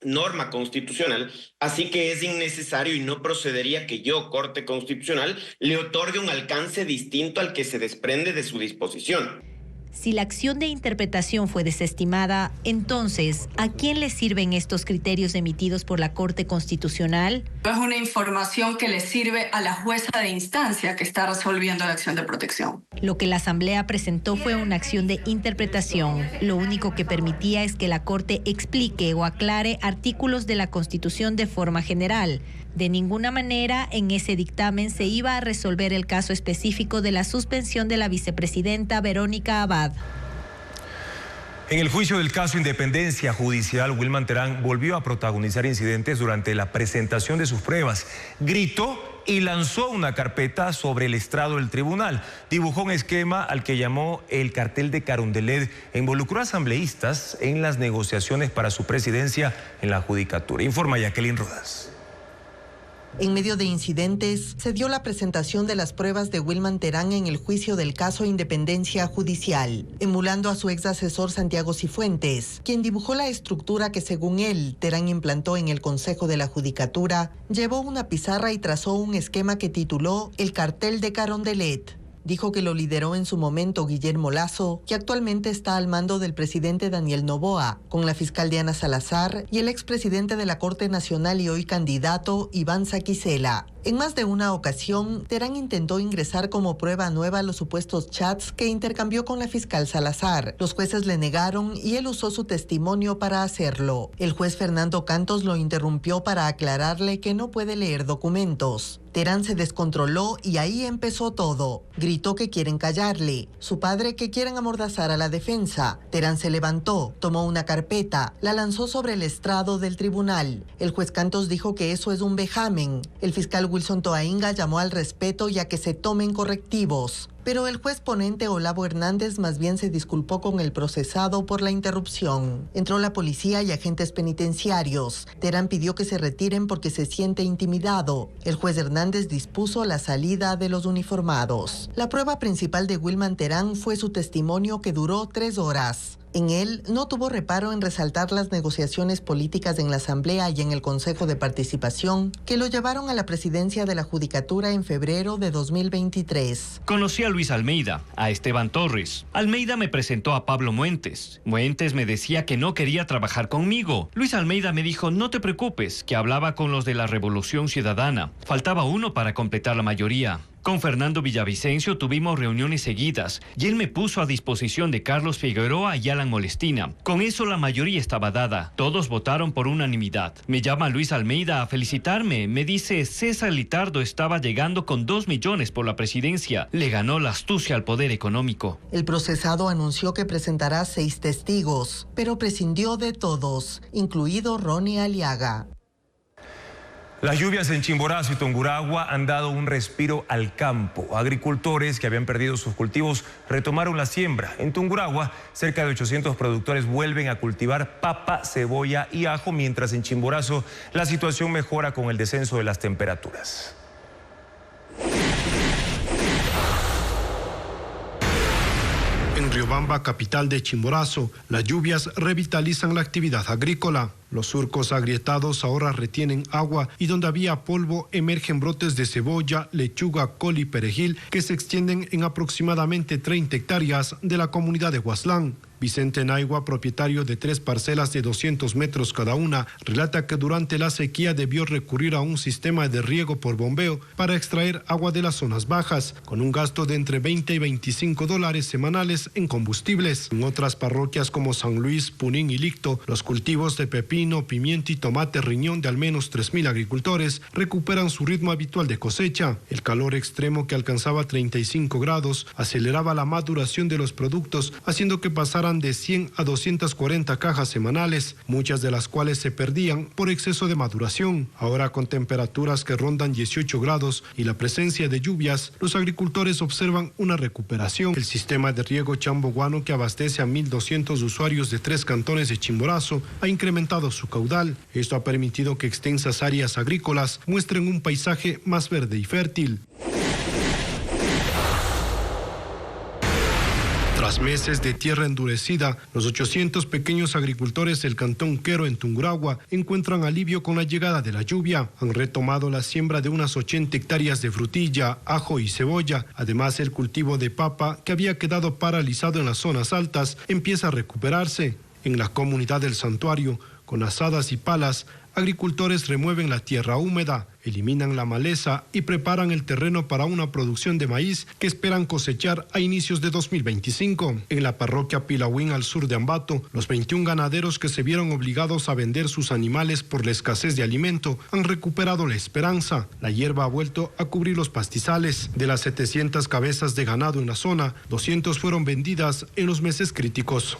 norma constitucional, así que es innecesario y no procedería que yo, Corte Constitucional, le otorgue un alcance distinto al que se desprende de su disposición. Si la acción de interpretación fue desestimada, entonces, ¿a quién le sirven estos criterios emitidos por la Corte Constitucional? Es una información que le sirve a la jueza de instancia que está resolviendo la acción de protección. Lo que la Asamblea presentó fue una acción de interpretación. Lo único que permitía es que la Corte explique o aclare artículos de la Constitución de forma general. De ninguna manera en ese dictamen se iba a resolver el caso específico de la suspensión de la vicepresidenta Verónica Abad. En el juicio del caso Independencia Judicial, Wilman Terán volvió a protagonizar incidentes durante la presentación de sus pruebas. Gritó y lanzó una carpeta sobre el estrado del tribunal. Dibujó un esquema al que llamó el cartel de Carondelet e involucró a asambleístas en las negociaciones para su presidencia en la judicatura. Informa Jacqueline Rodas. En medio de incidentes, se dio la presentación de las pruebas de Wilman Terán en el juicio del caso Independencia Judicial, emulando a su ex asesor Santiago Cifuentes, quien dibujó la estructura que, según él, Terán implantó en el Consejo de la Judicatura, llevó una pizarra y trazó un esquema que tituló El cartel de Carondelet. Dijo que lo lideró en su momento Guillermo Lasso, que actualmente está al mando del presidente Daniel Noboa, con la fiscal Diana Salazar y el expresidente de la Corte Nacional y hoy candidato Iván Saquicela. En más de una ocasión, Terán intentó ingresar como prueba nueva los supuestos chats que intercambió con la fiscal Salazar. Los jueces le negaron y él usó su testimonio para hacerlo. El juez Fernando Cantos lo interrumpió para aclararle que no puede leer documentos. Terán se descontroló y ahí empezó todo. Gritó que quieren callarle. Su padre que quieren amordazar a la defensa. Terán se levantó, tomó una carpeta, la lanzó sobre el estrado del tribunal. El juez Cantos dijo que eso es un vejamen. El fiscal Wilson Toainga llamó al respeto y a que se tomen correctivos. Pero el juez ponente Olavo Hernández más bien se disculpó con el procesado por la interrupción. Entró la policía y agentes penitenciarios. Terán pidió que se retiren porque se siente intimidado. El juez Hernández dispuso la salida de los uniformados. La prueba principal de Wilman Terán fue su testimonio que duró 3 horas. En él no tuvo reparo en resaltar las negociaciones políticas en la Asamblea y en el Consejo de Participación que lo llevaron a la presidencia de la Judicatura en febrero de 2023. Conocí a Luis Almeida, a Esteban Torres. Almeida me presentó a Pablo Muentes. Muentes me decía que no quería trabajar conmigo. Luis Almeida me dijo, no te preocupes, que hablaba con los de la Revolución Ciudadana. Faltaba uno para completar la mayoría. Con Fernando Villavicencio tuvimos reuniones seguidas y él me puso a disposición de Carlos Figueroa y Alan Molestina. Con eso la mayoría estaba dada. Todos votaron por unanimidad. Me llama Luis Almeida a felicitarme. Me dice, César Litardo estaba llegando con 2 millones por la presidencia. Le ganó la astucia al poder económico. El procesado anunció que presentará 6 testigos, pero prescindió de todos, incluido Ronnie Aliaga. Las lluvias en Chimborazo y Tungurahua han dado un respiro al campo. Agricultores que habían perdido sus cultivos retomaron la siembra. En Tungurahua, cerca de 800 productores vuelven a cultivar papa, cebolla y ajo, mientras en Chimborazo la situación mejora con el descenso de las temperaturas. En Riobamba, capital de Chimborazo, las lluvias revitalizan la actividad agrícola. Los surcos agrietados ahora retienen agua y donde había polvo emergen brotes de cebolla, lechuga, col y perejil que se extienden en aproximadamente 30 hectáreas de la comunidad de Huaslán. Vicente Naigua, propietario de 3 parcelas de 200 metros cada una, relata que durante la sequía debió recurrir a un sistema de riego por bombeo para extraer agua de las zonas bajas, con un gasto de entre $20 y $25 semanales en combustibles. En otras parroquias como San Luis, Punín y Licto, los cultivos de pepino, pimiento y tomate riñón de al menos 3.000 agricultores recuperan su ritmo habitual de cosecha. El calor extremo, que alcanzaba 35 grados, aceleraba la maduración de los productos, haciendo que pasaran de 100 a 240 cajas semanales, muchas de las cuales se perdían por exceso de maduración. Ahora, con temperaturas que rondan 18 grados y la presencia de lluvias, los agricultores observan una recuperación. El sistema de riego Chamboguano, que abastece a 1.200 usuarios de 3 cantones de Chimborazo, ha incrementado su caudal. Esto ha permitido que extensas áreas agrícolas muestren un paisaje más verde y fértil. Tras meses de tierra endurecida, los 800 pequeños agricultores del cantón Quero en Tungurahua encuentran alivio con la llegada de la lluvia. Han retomado la siembra de unas 80 hectáreas de frutilla, ajo y cebolla. Además, el cultivo de papa, que había quedado paralizado en las zonas altas, empieza a recuperarse. En la comunidad del Santuario, con azadas y palas, agricultores remueven la tierra húmeda, eliminan la maleza y preparan el terreno para una producción de maíz que esperan cosechar a inicios de 2025. En la parroquia Pilahuín, al sur de Ambato, los 21 ganaderos que se vieron obligados a vender sus animales por la escasez de alimento han recuperado la esperanza. La hierba ha vuelto a cubrir los pastizales. De las 700 cabezas de ganado en la zona, 200 fueron vendidas en los meses críticos.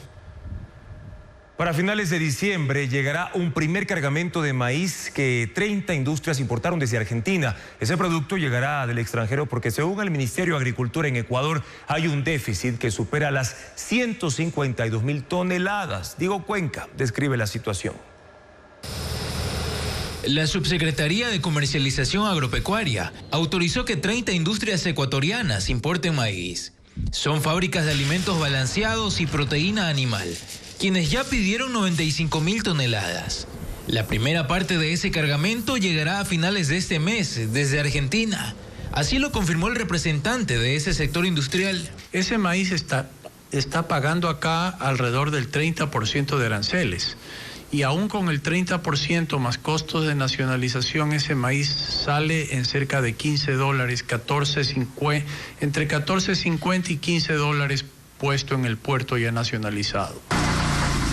Para finales de diciembre llegará un primer cargamento de maíz que 30 industrias importaron desde Argentina. Ese producto llegará del extranjero porque, según el Ministerio de Agricultura en Ecuador, hay un déficit que supera las 152.000 toneladas. Diego Cuenca describe la situación. La Subsecretaría de Comercialización Agropecuaria autorizó que 30 industrias ecuatorianas importen maíz. Son fábricas de alimentos balanceados y proteína animal, quienes ya pidieron 95.000 toneladas. La primera parte de ese cargamento llegará a finales de este mes desde Argentina. Así lo confirmó el representante de ese sector industrial. Ese maíz está pagando acá alrededor del 30% de aranceles. Y aún con el 30% más costos de nacionalización, ese maíz sale en cerca de $15, entre $14.50 y $15 puesto en el puerto ya nacionalizado.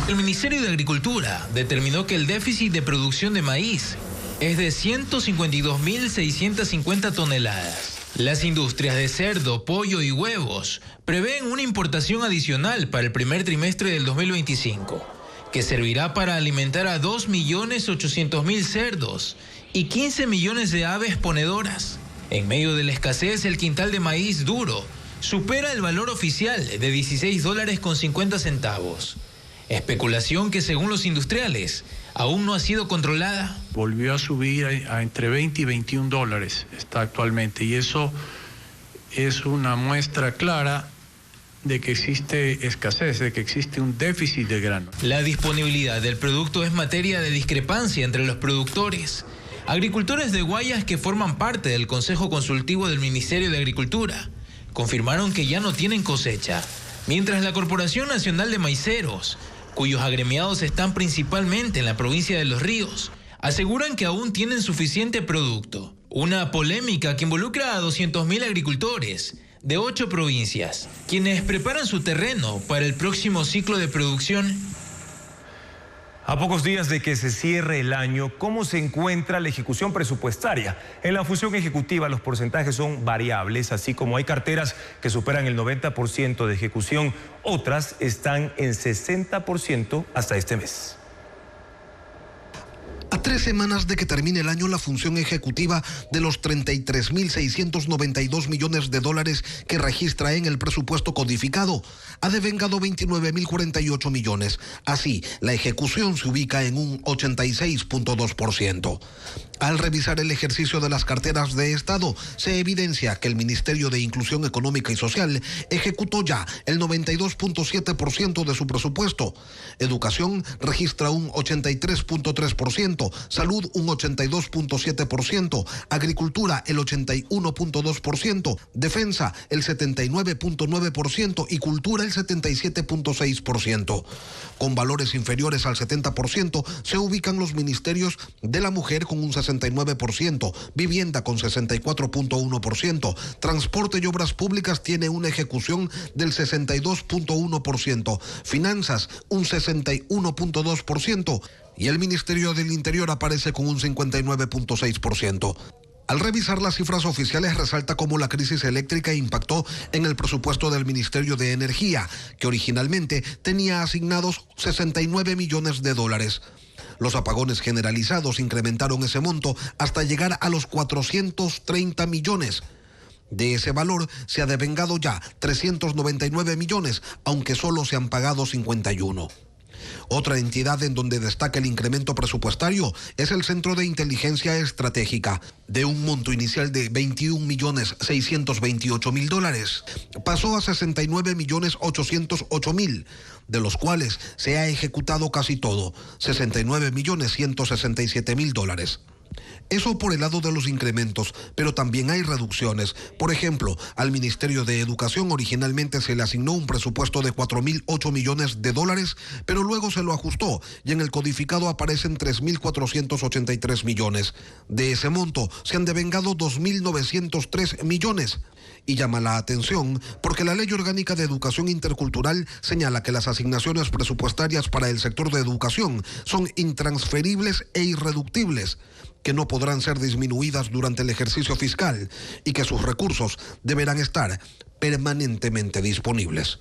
El Ministerio de Agricultura determinó que el déficit de producción de maíz es de 152.650 toneladas. Las industrias de cerdo, pollo y huevos prevén una importación adicional para el primer trimestre del 2025, que servirá para alimentar a 2.800.000 cerdos y 15 millones de aves ponedoras. En medio de la escasez, el quintal de maíz duro supera el valor oficial de $16.50. Especulación que, según los industriales, aún no ha sido controlada. Volvió a subir a entre 20 y 21 dólares, está actualmente, y eso es una muestra clara de que existe escasez, de que existe un déficit de grano. La disponibilidad del producto es materia de discrepancia entre los productores. Agricultores de Guayas, que forman parte del Consejo Consultivo del Ministerio de Agricultura, confirmaron que ya no tienen cosecha, mientras la Corporación Nacional de Maiceros, cuyos agremiados están principalmente en la provincia de Los Ríos, aseguran que aún tienen suficiente producto, Una polémica que involucra a 200.000 agricultores de 8 provincias, quienes preparan su terreno para el próximo ciclo de producción. A pocos días de que se cierre el año, ¿cómo se encuentra la ejecución presupuestaria? En la función ejecutiva los porcentajes son variables, así como hay carteras que superan el 90% de ejecución, otras están en 60% hasta este mes. A 3 semanas de que termine el año, la función ejecutiva de los 33.692 millones de dólares que registra en el presupuesto codificado ha devengado 29.048 millones. Así, la ejecución se ubica en un 86.2%. Al revisar el ejercicio de las carteras de Estado, se evidencia que el Ministerio de Inclusión Económica y Social ejecutó ya el 92.7% de su presupuesto. Educación registra un 83.3%, Salud un 82.7%, Agricultura el 81.2%, Defensa el 79.9% y Cultura el 77.6%. Con valores inferiores al 70% se ubican los ministerios de la Mujer con un 69%, Vivienda con 64.1%, Transporte y Obras Públicas tiene una ejecución del 62.1%, Finanzas un 61.2% y el Ministerio del Interior aparece con un 59.6%. Al revisar las cifras oficiales, resalta cómo la crisis eléctrica impactó en el presupuesto del Ministerio de Energía, que originalmente tenía asignados 69 millones de dólares. Los apagones generalizados incrementaron ese monto hasta llegar a los 430 millones. De ese valor se ha devengado ya 399 millones, aunque solo se han pagado 51. Otra entidad en donde destaca el incremento presupuestario es el Centro de Inteligencia Estratégica. De un monto inicial de 21.628.000 dólares, pasó a 69.808.000, de los cuales se ha ejecutado casi todo, 69.167.000 dólares. Eso por el lado de los incrementos, pero también hay reducciones. Por ejemplo, al Ministerio de Educación originalmente se le asignó un presupuesto de 4.008 millones de dólares, pero luego se lo ajustó y en el codificado aparecen 3.483 millones. De ese monto se han devengado 2.903 millones. Y llama la atención porque la Ley Orgánica de Educación Intercultural señala que las asignaciones presupuestarias para el sector de educación son intransferibles e irreductibles, que no podrán ser disminuidas durante el ejercicio fiscal y que sus recursos deberán estar permanentemente disponibles.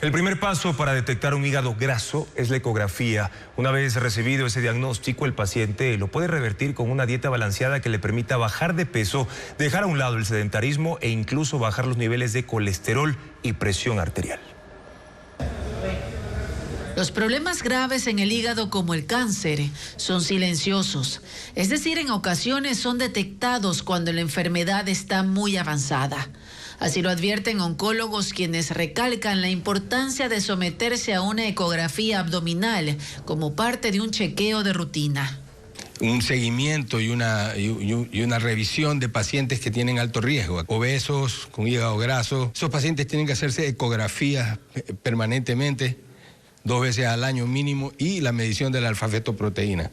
El primer paso para detectar un hígado graso es la ecografía. Una vez recibido ese diagnóstico, el paciente lo puede revertir con una dieta balanceada que le permita bajar de peso, dejar a un lado el sedentarismo e incluso bajar los niveles de colesterol y presión arterial. Los problemas graves en el hígado como el cáncer son silenciosos, es decir, en ocasiones son detectados cuando la enfermedad está muy avanzada. Así lo advierten oncólogos quienes recalcan la importancia de someterse a una ecografía abdominal como parte de un chequeo de rutina. Un seguimiento y una revisión de pacientes que tienen alto riesgo, obesos, con hígado graso. Esos pacientes tienen que hacerse ecografías permanentemente, 2 veces al año mínimo, y la medición de la alfa-fetoproteína.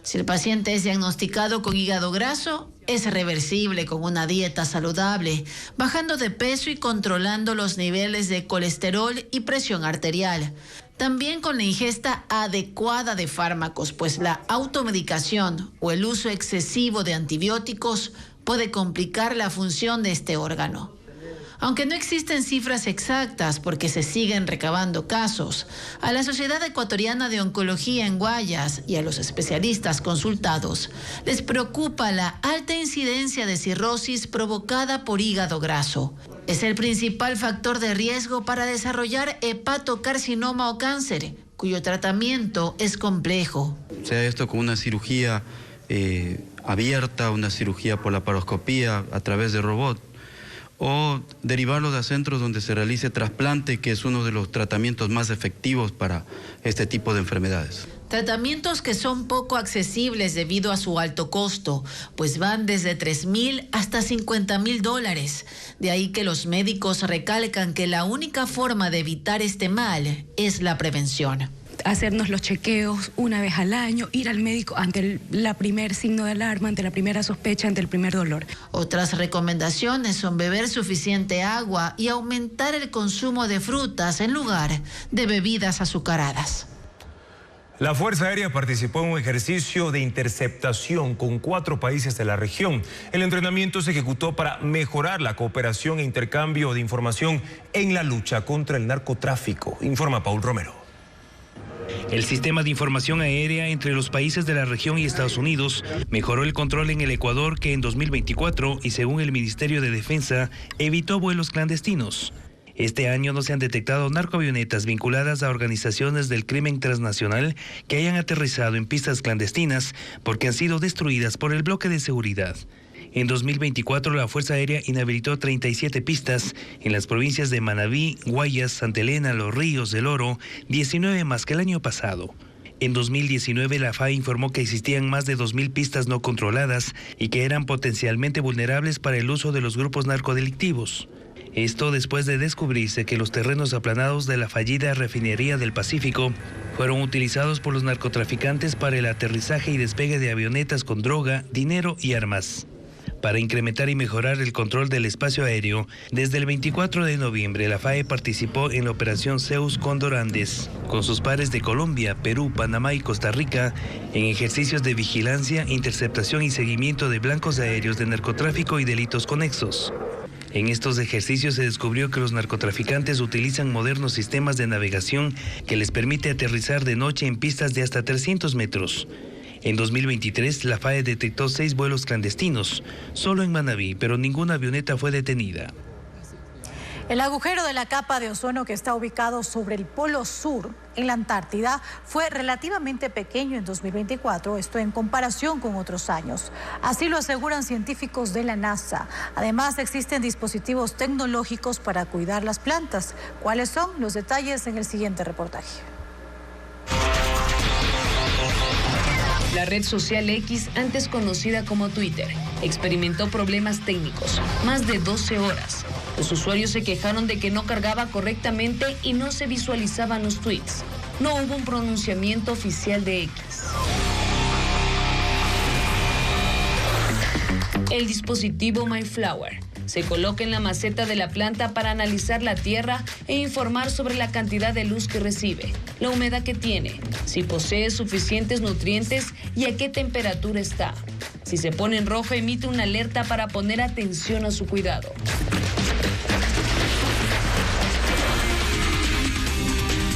Si el paciente es diagnosticado con hígado graso, es reversible con una dieta saludable, bajando de peso y controlando los niveles de colesterol y presión arterial. También con la ingesta adecuada de fármacos, pues la automedicación o el uso excesivo de antibióticos puede complicar la función de este órgano. Aunque no existen cifras exactas porque se siguen recabando casos, a la Sociedad Ecuatoriana de Oncología en Guayas y a los especialistas consultados les preocupa la alta incidencia de cirrosis provocada por hígado graso. Es el principal factor de riesgo para desarrollar hepatocarcinoma o cáncer, cuyo tratamiento es complejo. Sea esto con una cirugía abierta, una cirugía por laparoscopía a través de robot, o derivarlo a centros donde se realice trasplante, que es uno de los tratamientos más efectivos para este tipo de enfermedades. Tratamientos que son poco accesibles debido a su alto costo, pues van desde 3.000 hasta 50.000 dólares. De ahí que los médicos recalcan que la única forma de evitar este mal es la prevención. hacernos los chequeos una vez al año, ir al médico ante el primer signo de alarma, ante la primera sospecha, ante el primer dolor. Otras recomendaciones son beber suficiente agua y aumentar el consumo de frutas en lugar de bebidas azucaradas. La Fuerza Aérea participó en un ejercicio de interceptación con 4 países de la región. El entrenamiento se ejecutó para mejorar la cooperación e intercambio de información en la lucha contra el narcotráfico, informa Paul Romero. El sistema de información aérea entre los países de la región y Estados Unidos mejoró el control en el Ecuador, que en 2024, y según el Ministerio de Defensa, evitó vuelos clandestinos. Este año no se han detectado narcoavionetas vinculadas a organizaciones del crimen transnacional que hayan aterrizado en pistas clandestinas porque han sido destruidas por el bloque de seguridad. En 2024, la Fuerza Aérea inhabilitó 37 pistas en las provincias de Manabí, Guayas, Santa Elena, Los Ríos, El Oro, 19 más que el año pasado. En 2019, la FAE informó que existían más de 2.000 pistas no controladas y que eran potencialmente vulnerables para el uso de los grupos narcodelictivos. Esto después de descubrirse que los terrenos aplanados de la fallida refinería del Pacífico fueron utilizados por los narcotraficantes para el aterrizaje y despegue de avionetas con droga, dinero y armas. Para incrementar y mejorar el control del espacio aéreo, desde el 24 de noviembre la FAE participó en la operación Zeus Cóndor Andes, con sus pares de Colombia, Perú, Panamá y Costa Rica, en ejercicios de vigilancia, interceptación y seguimiento de blancos aéreos de narcotráfico y delitos conexos. En estos ejercicios se descubrió que los narcotraficantes utilizan modernos sistemas de navegación que les permite aterrizar de noche en pistas de hasta 300 metros. En 2023, la FAE detectó 6 vuelos clandestinos, solo en Manabí, pero ninguna avioneta fue detenida. El agujero de la capa de ozono que está ubicado sobre el Polo Sur, en la Antártida, fue relativamente pequeño en 2024, esto en comparación con otros años. Así lo aseguran científicos de la NASA. Además, existen dispositivos tecnológicos para cuidar las plantas. ¿Cuáles son? Los detalles en el siguiente reportaje. La red social X, antes conocida como Twitter, experimentó problemas técnicos, más de 12 horas. Los usuarios se quejaron de que no cargaba correctamente y no se visualizaban los tweets. No hubo un pronunciamiento oficial de X. El dispositivo MyFlower se coloca en la maceta de la planta para analizar la tierra e informar sobre la cantidad de luz que recibe, la humedad que tiene, si posee suficientes nutrientes y a qué temperatura está. Si se pone en rojo, emite una alerta para poner atención a su cuidado.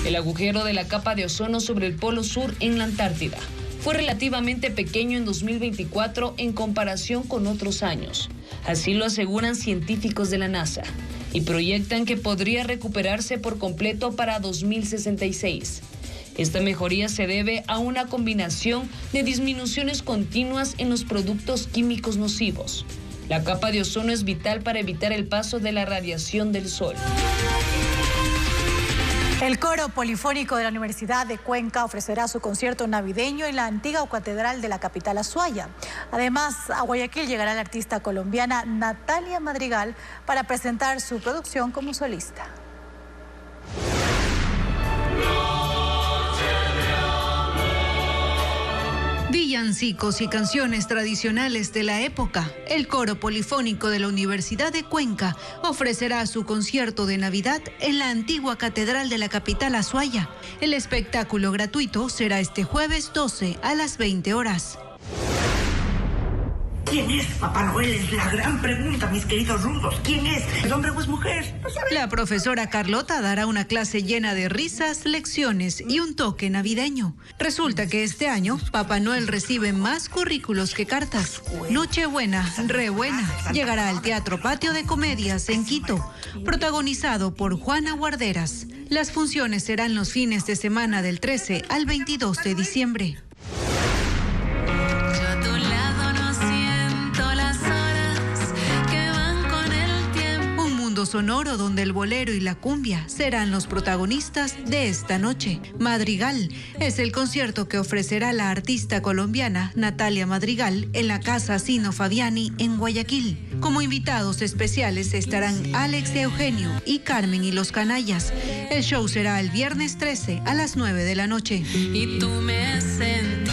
El agujero de la capa de ozono sobre el Polo Sur en la Antártida fue relativamente pequeño en 2024 en comparación con otros años. Así lo aseguran científicos de la NASA y proyectan que podría recuperarse por completo para 2066. Esta mejoría se debe a una combinación de disminuciones continuas en los productos químicos nocivos. La capa de ozono es vital para evitar el paso de la radiación del sol. El coro polifónico de la Universidad de Cuenca ofrecerá su concierto navideño en la antigua catedral de la capital Azuaya. Además, a Guayaquil llegará la artista colombiana Natalia Madrigal para presentar su producción como solista. Villancicos y canciones tradicionales de la época. El coro polifónico de la Universidad de Cuenca ofrecerá su concierto de Navidad en la antigua catedral de la capital Azuaya. El espectáculo gratuito será este jueves 12 a las 20 horas. ¿Quién es Papá Noel? Es la gran pregunta, mis queridos rudos. ¿Quién es? ¿Es hombre o es mujer? No saben. La profesora Carlota dará una clase llena de risas, lecciones y un toque navideño. Resulta que este año Papá Noel recibe más currículos que cartas. Nochebuena, re buena, llegará al Teatro Patio de Comedias en Quito, protagonizado por Juana Guarderas. Las funciones serán los fines de semana del 13 al 22 de diciembre. fondo sonoro donde el bolero y la cumbia serán los protagonistas de esta noche. Madrigal es el concierto que ofrecerá la artista colombiana Natalia Madrigal en la Casa Sino Fabiani en Guayaquil. Como invitados especiales estarán Alex de Eugenio y Carmen y los Canallas. El show será el viernes 13 a las 9 de la noche. Y tú me sentí.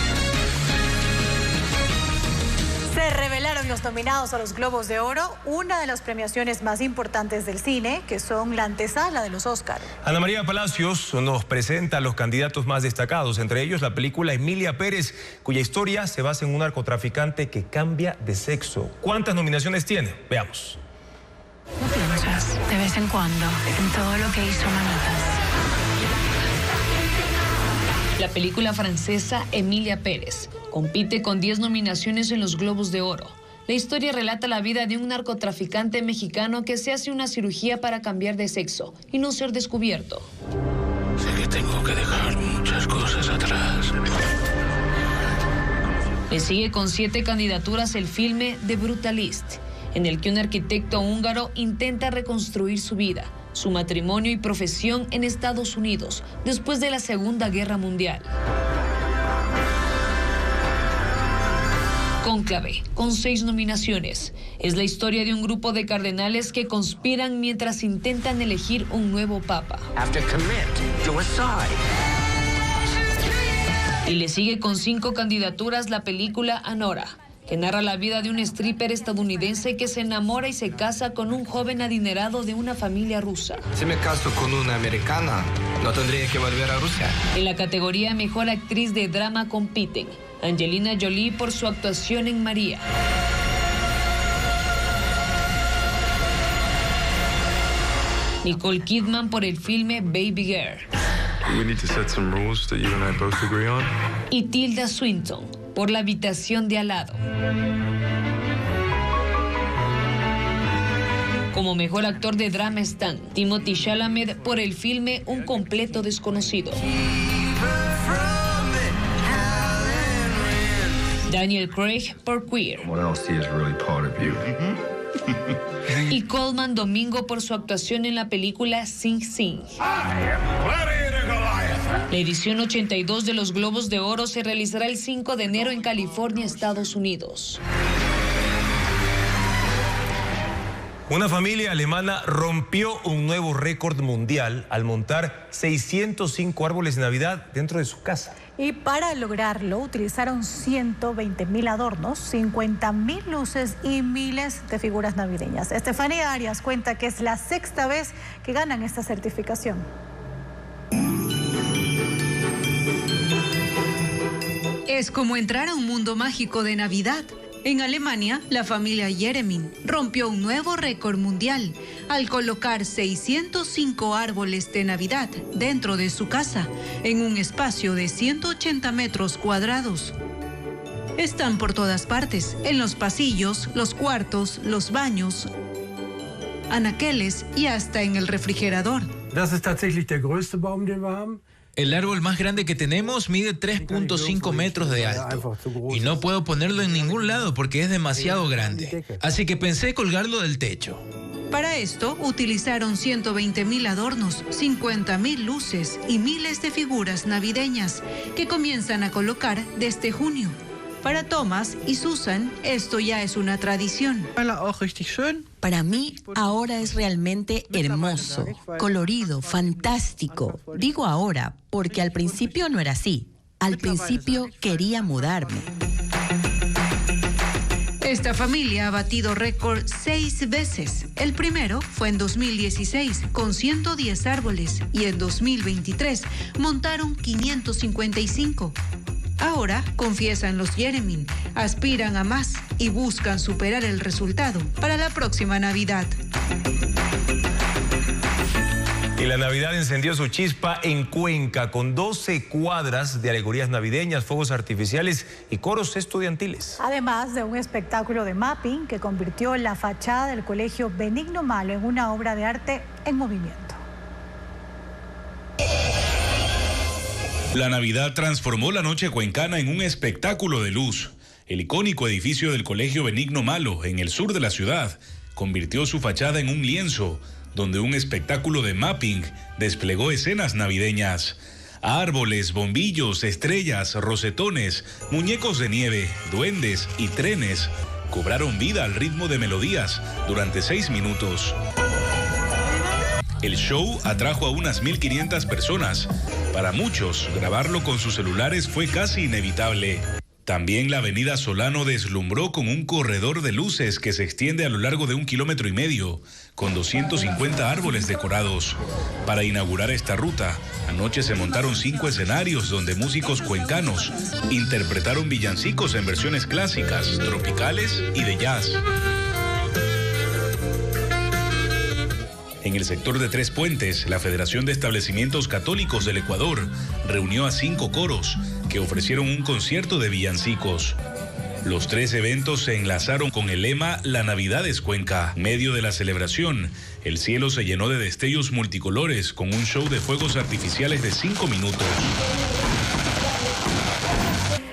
Se revelaron los nominados a los Globos de Oro, una de las premiaciones más importantes del cine, que son la antesala de los Oscar. Ana María Palacios nos presenta a los candidatos más destacados, entre ellos la película Emilia Pérez, cuya historia se basa en un narcotraficante que cambia de sexo. ¿Cuántas nominaciones tiene? Veamos. ¿No piensas de vez en cuando en todo lo que hizo Manitas? La película francesa Emilia Pérez compite con 10 nominaciones en los Globos de Oro. La historia relata la vida de un narcotraficante mexicano que se hace una cirugía para cambiar de sexo y no ser descubierto. Sé que tengo que dejar muchas cosas atrás. Le sigue con 7 candidaturas el filme The Brutalist, en el que un arquitecto húngaro intenta reconstruir su vida, su matrimonio y profesión en Estados Unidos después de la Segunda Guerra Mundial. Cónclave, con 6 nominaciones, es la historia de un grupo de cardenales que conspiran mientras intentan elegir un nuevo papa. Y le sigue con 5 candidaturas la película Anora, que narra la vida de un stripper estadounidense que se enamora y se casa con un joven adinerado de una familia rusa. Si me caso con una americana, no tendría que volver a Rusia. En la categoría Mejor Actriz de Drama compiten Angelina Jolie por su actuación en María, Nicole Kidman por el filme Baby Girl, We need to set some rules that you and I both agree on. y Tilda Swinton por La habitación de al lado. Como mejor actor de drama están Timothée Chalamet por el filme Un completo desconocido, Daniel Craig por Queer y Colman Domingo por su actuación en la película Sing Sing. La edición 82 de los Globos de Oro se realizará el 5 de enero en California, Estados Unidos. Una familia alemana rompió un nuevo récord mundial al montar 605 árboles de Navidad dentro de su casa. Y para lograrlo utilizaron 120.000 adornos, 50.000 luces y miles de figuras navideñas. Estefanía Arias cuenta que es la 6ª vez que ganan esta certificación. Es como entrar a un mundo mágico de Navidad. En Alemania, la familia Jeremin rompió un nuevo récord mundial al colocar 605 árboles de Navidad dentro de su casa, en un espacio de 180 metros cuadrados. Están por todas partes, en los pasillos, los cuartos, los baños, anaqueles y hasta en el refrigerador. Das ist tatsächlich der größte Baum, den wir haben. El árbol más grande que tenemos mide 3.5 metros de alto y no puedo ponerlo en ningún lado porque es demasiado grande. Así que pensé colgarlo del techo. Para esto utilizaron 120.000 adornos, 50.000 luces y miles de figuras navideñas que comienzan a colocar desde junio. Para Thomas y Susan, esto ya es una tradición. Para mí, ahora es realmente hermoso, colorido, fantástico. Digo ahora, porque al principio no era así. Al principio quería mudarme. Esta familia ha batido récord 6 veces. El primero fue en 2016, con 110 árboles, y en 2023 montaron 555. Ahora, confiesan los Jeremin, aspiran a más y buscan superar el resultado para la próxima Navidad. Y la Navidad encendió su chispa en Cuenca con 12 cuadras de alegorías navideñas, fuegos artificiales y coros estudiantiles. Además de un espectáculo de mapping que convirtió la fachada del Colegio Benigno Malo en una obra de arte en movimiento. La Navidad transformó la noche cuencana en un espectáculo de luz. El icónico edificio del Colegio Benigno Malo, en el sur de la ciudad, convirtió su fachada en un lienzo, donde un espectáculo de mapping desplegó escenas navideñas. Árboles, bombillos, estrellas, rosetones, muñecos de nieve, duendes y trenes cobraron vida al ritmo de melodías durante 6 minutos. El show atrajo a unas 1.500 personas. Para muchos, grabarlo con sus celulares fue casi inevitable. También la avenida Solano deslumbró con un corredor de luces que se extiende a lo largo de 1,5 kilómetros, con 250 árboles decorados. Para inaugurar esta ruta, anoche se montaron 5 escenarios donde músicos cuencanos interpretaron villancicos en versiones clásicas, tropicales y de jazz. En el sector de Tres Puentes, la Federación de Establecimientos Católicos del Ecuador reunió a 5 coros que ofrecieron un concierto de villancicos. Los 3 eventos se enlazaron con el lema La Navidad es Cuenca. En medio de la celebración, el cielo se llenó de destellos multicolores con un show de fuegos artificiales de 5 minutos.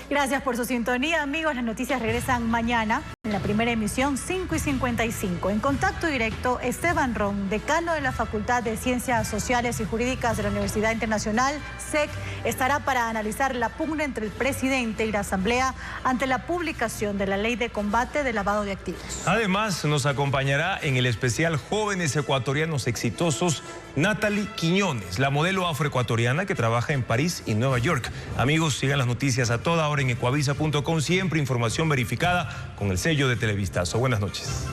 Gracias por su sintonía, amigos. Las noticias regresan mañana en la primera emisión, 5:55. En contacto directo, Esteban Ron, decano de la Facultad de Ciencias Sociales y Jurídicas de la Universidad Internacional, SEC, estará para analizar la pugna entre el presidente y la Asamblea ante la publicación de la Ley de Combate del Lavado de Activos. Además, nos acompañará en el especial Jóvenes Ecuatorianos Exitosos Natalie Quiñones, la modelo afroecuatoriana que trabaja en París y Nueva York. Amigos, sigan las noticias a toda hora en ecuavisa.com, siempre información verificada con el sello de Televistazo. Buenas noches.